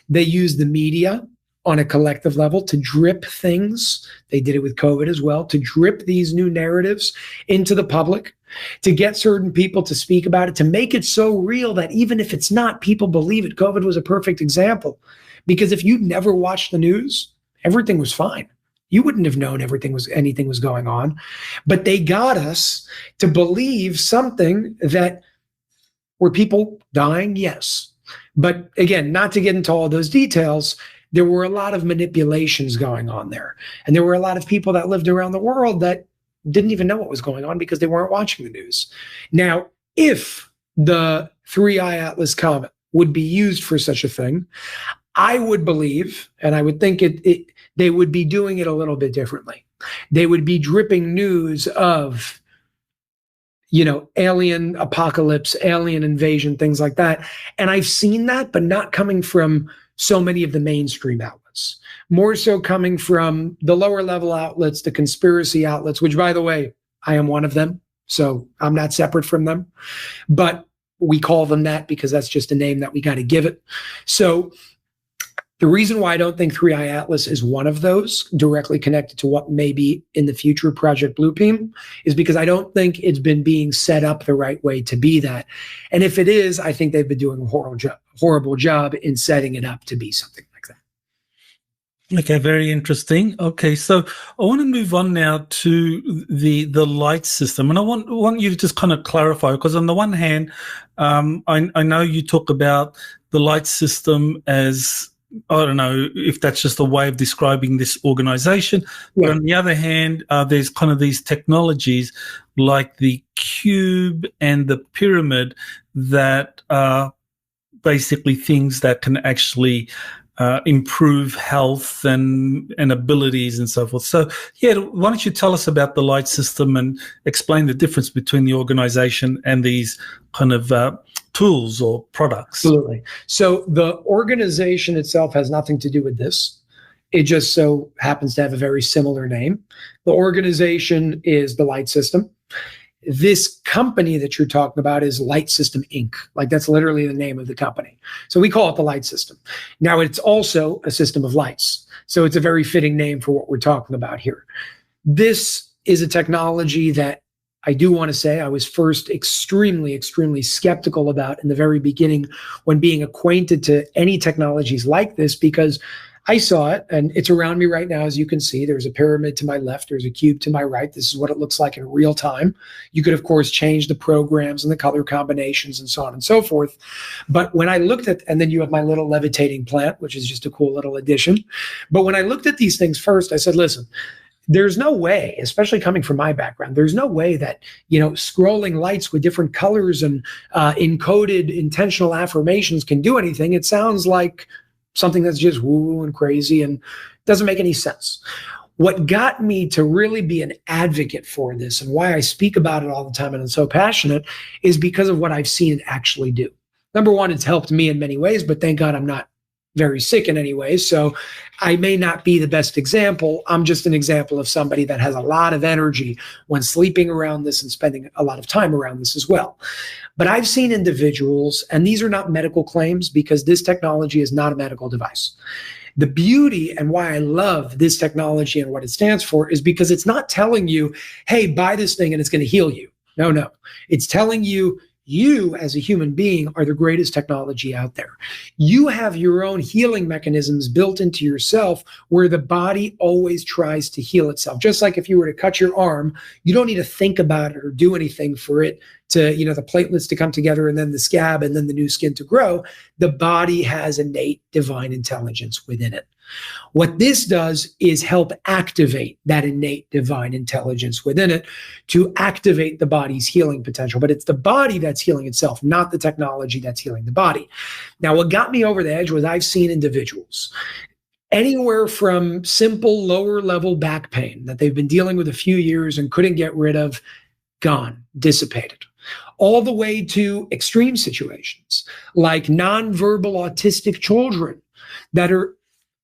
They use the media on a collective level to drip things. They did it with COVID as well, to drip these new narratives into the public, to get certain people to speak about it, to make it so real that even if it's not, people believe it. COVID was a perfect example, because if you'd never watched the news, everything was fine. You wouldn't have known anything was going on. But they got us to believe something that were people dying? Yes. But again, not to get into all those details, there were a lot of manipulations going on there. And there were a lot of people that lived around the world that didn't even know what was going on because they weren't watching the news. Now, if the 3i Atlas comet would be used for such a thing, I would believe, and I would think they would be doing it a little bit differently. They would be dripping news of, alien apocalypse, alien invasion, things like that. And I've seen that, but not coming from so many of the mainstream outlets, more so coming from the lower level outlets, the conspiracy outlets, which, by the way, I am one of them. So I'm not separate from them, but we call them that because that's just a name that we got to give it. So the reason why I don't think 3i Atlas is one of those directly connected to what may be in the future Project Bluebeam is because I don't think it's been being set up the right way to be that. And if it is, I think they've been doing a horrible job in setting it up to be something like that. Okay, very interesting. Okay, so I want to move on now to the light system, and I want you to just kind of clarify, because on the one hand, I know you talk about the light system as, I don't know if that's just a way of describing this organization. Yeah. But on the other hand, there's kind of these technologies like the cube and the pyramid that are basically things that can actually improve health and abilities and so forth. So, yeah, why don't you tell us about the light system and explain the difference between the organization and these kind of tools or products? Absolutely. So the organization itself has nothing to do with this. It just so happens to have a very similar name. The organization is the Light System. This company that you're talking about is Light System Inc. Like, that's literally the name of the company. So we call it the Light System. Now, it's also a system of lights. So it's a very fitting name for what we're talking about here. This is a technology that I do want to say I was first extremely, extremely skeptical about in the very beginning when being acquainted to any technologies like this, because I saw it and it's around me right now. As you can see, there's a pyramid to my left. There's a cube to my right. This is what it looks like in real time. You could, of course, change the programs and the color combinations and so on and so forth. But when I looked at, and then you have my little levitating plant, which is just a cool little addition. But when I looked at these things first, I said, listen, there's no way, especially coming from my background, there's no way that, scrolling lights with different colors and encoded intentional affirmations can do anything. It sounds like something that's just woo and crazy and doesn't make any sense. What got me to really be an advocate for this and why I speak about it all the time and I'm so passionate is because of what I've seen it actually do. Number one, it's helped me in many ways, but thank God I'm not very sick in any way. So I may not be the best example. I'm just an example of somebody that has a lot of energy when sleeping around this and spending a lot of time around this as well. But I've seen individuals, and these are not medical claims because this technology is not a medical device. The beauty and why I love this technology and what it stands for is because it's not telling you, hey, buy this thing and it's going to heal you. No. It's telling you, you as a human being are the greatest technology out there. You have your own healing mechanisms built into yourself where the body always tries to heal itself. Just like if you were to cut your arm, you don't need to think about it or do anything for it to, the platelets to come together and then the scab and then the new skin to grow. The body has innate divine intelligence within it. What this does is help activate that innate divine intelligence within it to activate the body's healing potential. But it's the body that's healing itself, not the technology that's healing the body. Now, what got me over the edge was I've seen individuals anywhere from simple lower level back pain that they've been dealing with a few years and couldn't get rid of, gone, dissipated, all the way to extreme situations like nonverbal autistic children that are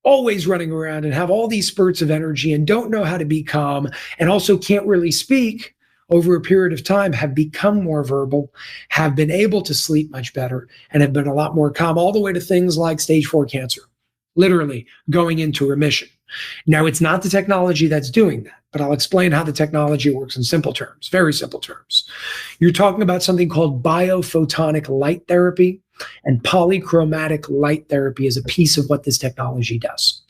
always running around and have all these spurts of energy and don't know how to be calm and also can't really speak over a period of time, have become more verbal, have been able to sleep much better, and have been a lot more calm, all the way to things like stage 4 cancer, literally going into remission. Now, it's not the technology that's doing that, but I'll explain how the technology works in simple terms, very simple terms. You're talking about something called biophotonic light therapy, and polychromatic light therapy is a piece of what this technology does.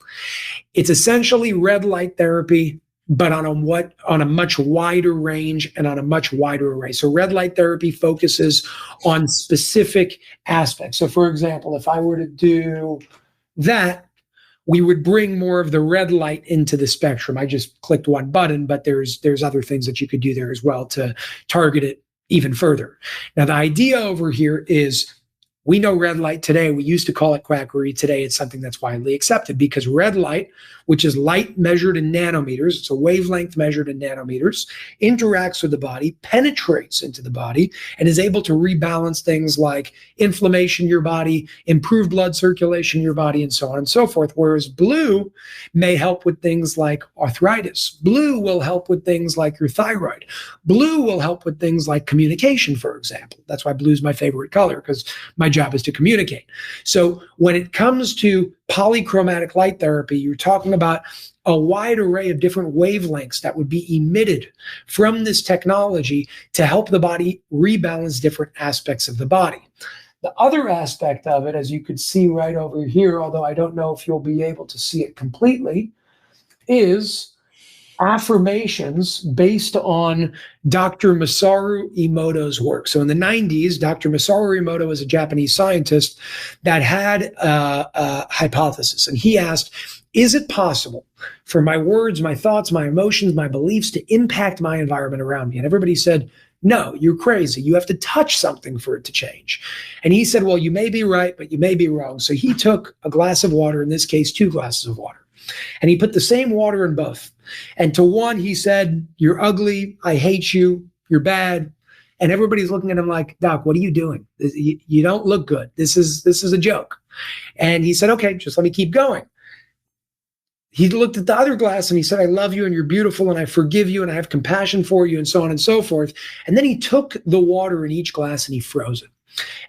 It's essentially red light therapy, but on a much wider range and on a much wider array. So red light therapy focuses on specific aspects. So for example, if I were to do that, we would bring more of the red light into the spectrum. I just clicked one button, but there's other things that you could do there as well to target it even further. Now, the idea over here is we know red light today. We used to call it quackery. Today, it's something that's widely accepted because red light, which is light measured in nanometers, it's a wavelength measured in nanometers, interacts with the body, penetrates into the body, and is able to rebalance things like inflammation in your body, improve blood circulation in your body, and so on and so forth. Whereas blue may help with things like arthritis. Blue will help with things like your thyroid. Blue will help with things like communication, for example. That's why blue is my favorite color, because my job is to communicate. So when it comes to polychromatic light therapy, you're talking about a wide array of different wavelengths that would be emitted from this technology to help the body rebalance different aspects of the body. The other aspect of it, as you could see right over here, although I don't know if you'll be able to see it completely, is affirmations based on Dr. Masaru Emoto's work. So in the 90s, Dr. Masaru Emoto was a Japanese scientist that had a hypothesis. And he asked, is it possible for my words, my thoughts, my emotions, my beliefs to impact my environment around me? And everybody said, no, you're crazy. You have to touch something for it to change. And he said, well, you may be right, but you may be wrong. So he took a glass of water, in this case, 2 glasses of water. And he put the same water in both. And to one, he said, you're ugly. I hate you. You're bad. And everybody's looking at him like, Doc, what are you doing? You don't look good. This is a joke. And he said, okay, just let me keep going. He looked at the other glass and he said, I love you and you're beautiful and I forgive you and I have compassion for you and so on and so forth. And then he took the water in each glass and he froze it.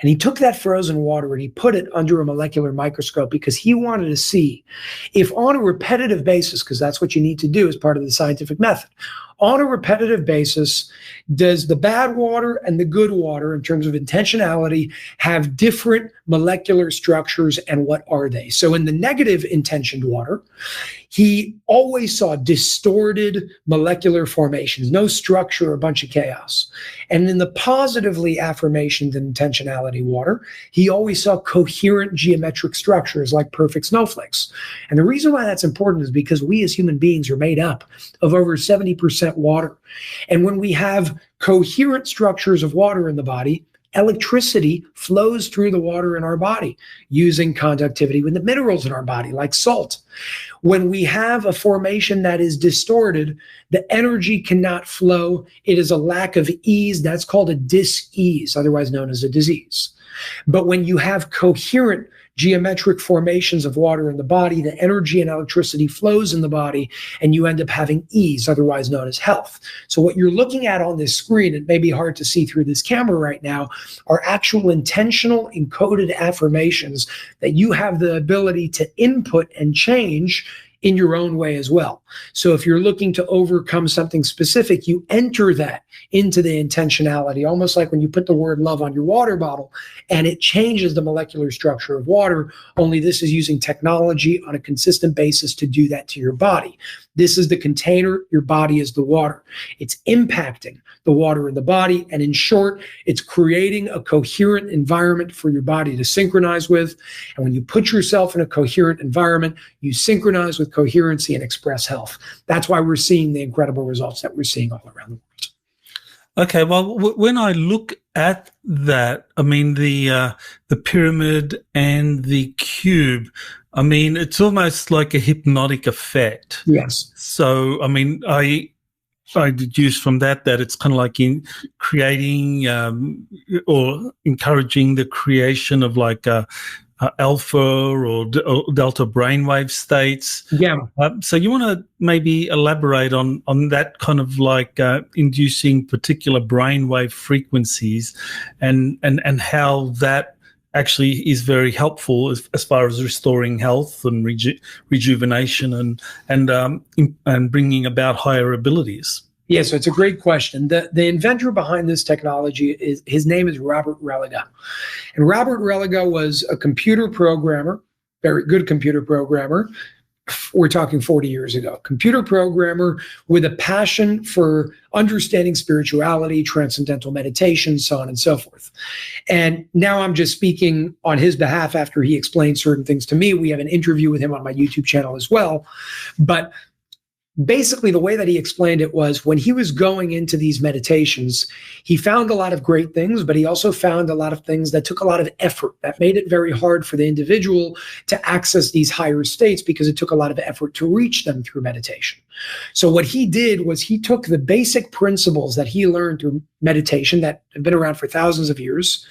And he took that frozen water and he put it under a molecular microscope because he wanted to see if on a repetitive basis, because that's what you need to do as part of the scientific method, on a repetitive basis, does the bad water and the good water, in terms of intentionality, have different molecular structures, and what are they? So in the negative intentioned water, he always saw distorted molecular formations, no structure, a bunch of chaos. And in the positively affirmationed intentionality water, he always saw coherent geometric structures like perfect snowflakes. And the reason why that's important is because we as human beings are made up of over 70% water. And when we have coherent structures of water in the body, electricity flows through the water in our body using conductivity with the minerals in our body, like salt. When we have a formation that is distorted, the energy cannot flow. It is a lack of ease. That's called a dis-ease, otherwise known as a disease. But when you have coherent geometric formations of water in the body, the energy and electricity flows in the body, and you end up having ease, otherwise known as health. So what you're looking at on this screen, it may be hard to see through this camera right now, are actual intentional encoded affirmations that you have the ability to input and change in your own way as well. So if you're looking to overcome something specific, you enter that into the intentionality, almost like when you put the word love on your water bottle and it changes the molecular structure of water, only this is using technology on a consistent basis to do that to your body. This is the container, your body is the water. It's impacting the water in the body, and in short, it's creating a coherent environment for your body to synchronize with. And when you put yourself in a coherent environment, you synchronize with coherency and express health. That's why we're seeing the incredible results that we're seeing all around the world. Okay, well, when I look at that, I mean, the pyramid and the cube, I mean, it's almost like a hypnotic effect. Yes. So, I mean, I deduce from that it's kind of like in creating or encouraging the creation of like alpha or delta brainwave states. Yeah. So you want to maybe elaborate on that kind of like inducing particular brainwave frequencies and how that actually is very helpful as far as restoring health and rejuvenation and bringing about higher abilities. Yeah, so it's a great question. The inventor behind this technology his name is Robert Religa. And Robert Religa was a computer programmer, very good computer programmer. We're talking 40 years ago. Computer programmer with a passion for understanding spirituality, transcendental meditation, so on and so forth. And now I'm just speaking on his behalf after he explained certain things to me. We have an interview with him on my YouTube channel as well. But basically, the way that he explained it was when he was going into these meditations, he found a lot of great things, but he also found a lot of things that took a lot of effort, that made it very hard for the individual to access these higher states because it took a lot of effort to reach them through meditation. So what he did was he took the basic principles that he learned through meditation that have been around for thousands of years.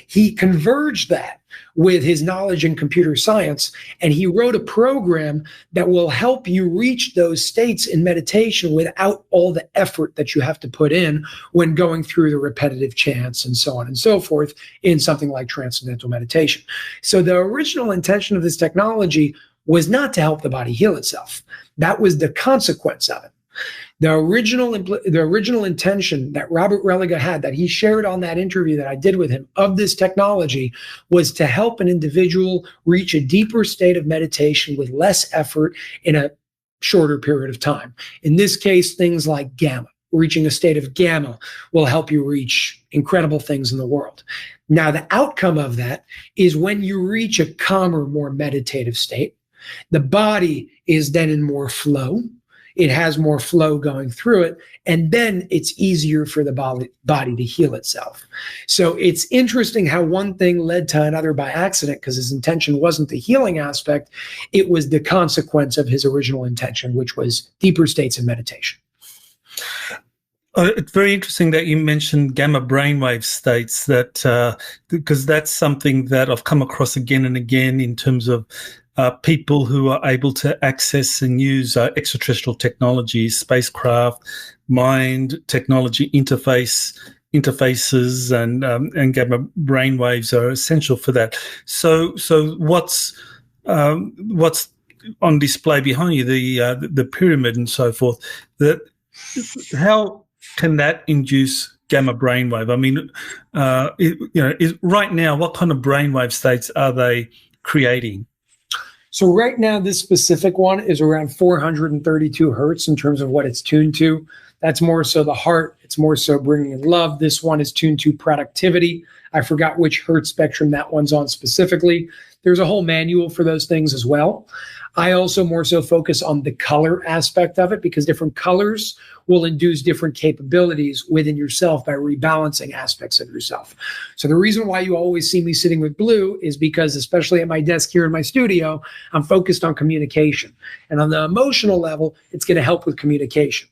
He converged that with his knowledge in computer science, and he wrote a program that will help you reach those states in meditation without all the effort that you have to put in when going through the repetitive chants and so on and so forth in something like transcendental meditation. So the original intention of this technology was not to help the body heal itself. That was the consequence of it. The original intention that Robert Religa had, that he shared on that interview that I did with him of this technology, was to help an individual reach a deeper state of meditation with less effort in a shorter period of time. In this case, things like gamma. Reaching a state of gamma will help you reach incredible things in the world. Now, the outcome of that is when you reach a calmer, more meditative state, the body is then in more flow. It has more flow going through it, and then it's easier for the body to heal itself. So it's interesting how one thing led to another by accident, because his intention wasn't the healing aspect. It was the consequence of his original intention, which was deeper states of meditation. It's very interesting that you mentioned gamma brainwave states, that because that's something that I've come across again and again in terms of people who are able to access and use extraterrestrial technologies, spacecraft, mind, technology interface interfaces and gamma brainwaves are essential for that. So what's on display behind you, the pyramid and so forth, how can that induce gamma brainwave? I mean, right now, what kind of brainwave states are they creating? So right now, this specific one is around 432 hertz in terms of what it's tuned to. That's more so the heart. It's more so bringing in love. This one is tuned to productivity. I forgot which hertz spectrum that one's on specifically. There's a whole manual for those things as well. I also more so focus on the color aspect of it, because different colors will induce different capabilities within yourself by rebalancing aspects of yourself. So the reason why you always see me sitting with blue is because, especially at my desk here in my studio, I'm focused on communication. And on the emotional level, it's going to help with communication.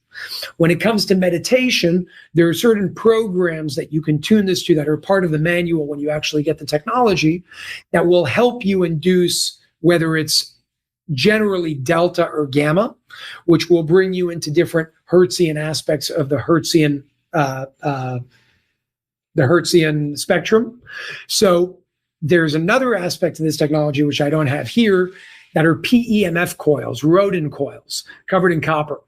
When it comes to meditation, there are certain programs that you can tune this to that are part of the manual when you actually get the technology that will help you induce, whether it's generally delta or gamma, which will bring you into different Hertzian aspects of the Hertzian spectrum. So there's another aspect of this technology, which I don't have here, that are PEMF coils, Rodin coils, covered in copper.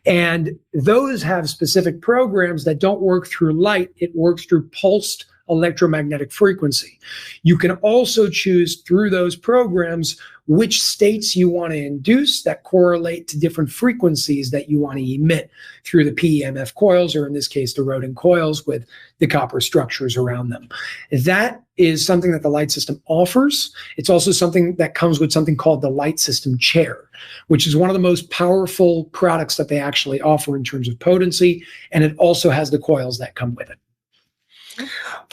And those have specific programs that don't work through light. It works through pulsed electromagnetic frequency. You can also choose through those programs which states you want to induce that correlate to different frequencies that you want to emit through the PEMF coils, or in this case, the Rodin coils with the copper structures around them. That is something that the light system offers. It's also something that comes with something called the light system chair, which is one of the most powerful products that they actually offer in terms of potency. And it also has the coils that come with it.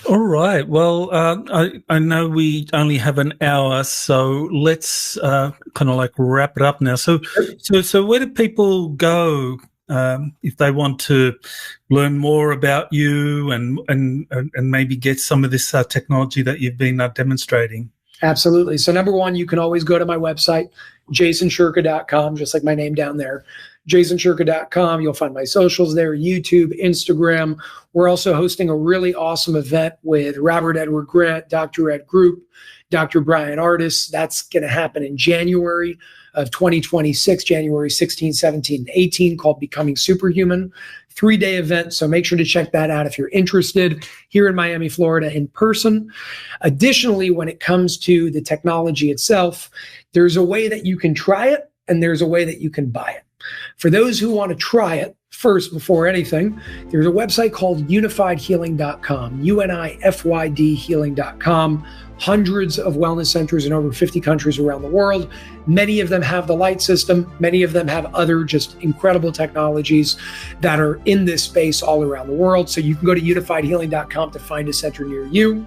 All right. Well, I know we only have an hour, so let's kind of like wrap it up now. So where do people go if they want to learn more about you and maybe get some of this technology that you've been demonstrating? Absolutely. So number one, you can always go to my website, jasonshurka.com, just like my name down there. jasonshurka.com. You'll find my socials there, YouTube, Instagram. We're also hosting a really awesome event with Robert Edward Grant, Dr. Ed Group, Dr. Brian Artis. That's going to happen in January of 2026, January 16, 17, and 18, called Becoming Superhuman. 3-day event, so make sure to check that out if you're interested, here in Miami, Florida, in person. Additionally, when it comes to the technology itself, there's a way that you can try it, and there's a way that you can buy it. For those who want to try it, first, before anything, there's a website called unifydhealing.com, UNIFYD healing.com. Hundreds of wellness centers in over 50 countries around the world. Many of them have the light system. Many of them have other just incredible technologies that are in this space all around the world. So you can go to unifydhealing.com to find a center near you.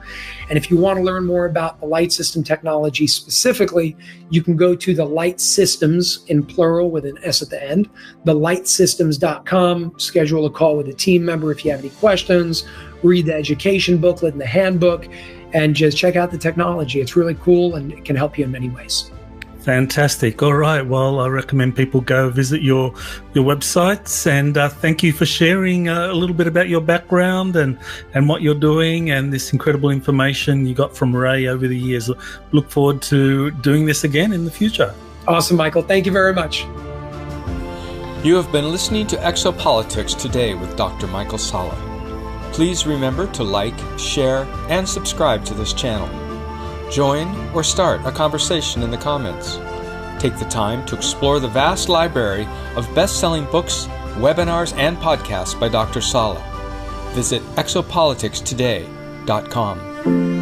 And if you want to learn more about the light system technology specifically, you can go to the Light Systems, in plural with an S at the end, thelightsystems.com, schedule a call with a team member if you have any questions, read the education booklet and the handbook, and just check out the technology. It's really cool and it can help you in many ways. Fantastic. All right. Well, I recommend people go visit your websites, and thank you for sharing a little bit about your background and what you're doing and this incredible information you got from Ray over the years. Look forward to doing this again in the future. Awesome, Michael. Thank you very much. You have been listening to Exopolitics Today with Dr. Michael Salla. Please remember to like, share, and subscribe to this channel. Join or start a conversation in the comments. Take the time to explore the vast library of best-selling books, webinars, and podcasts by Dr. Salla. Visit exopoliticstoday.com.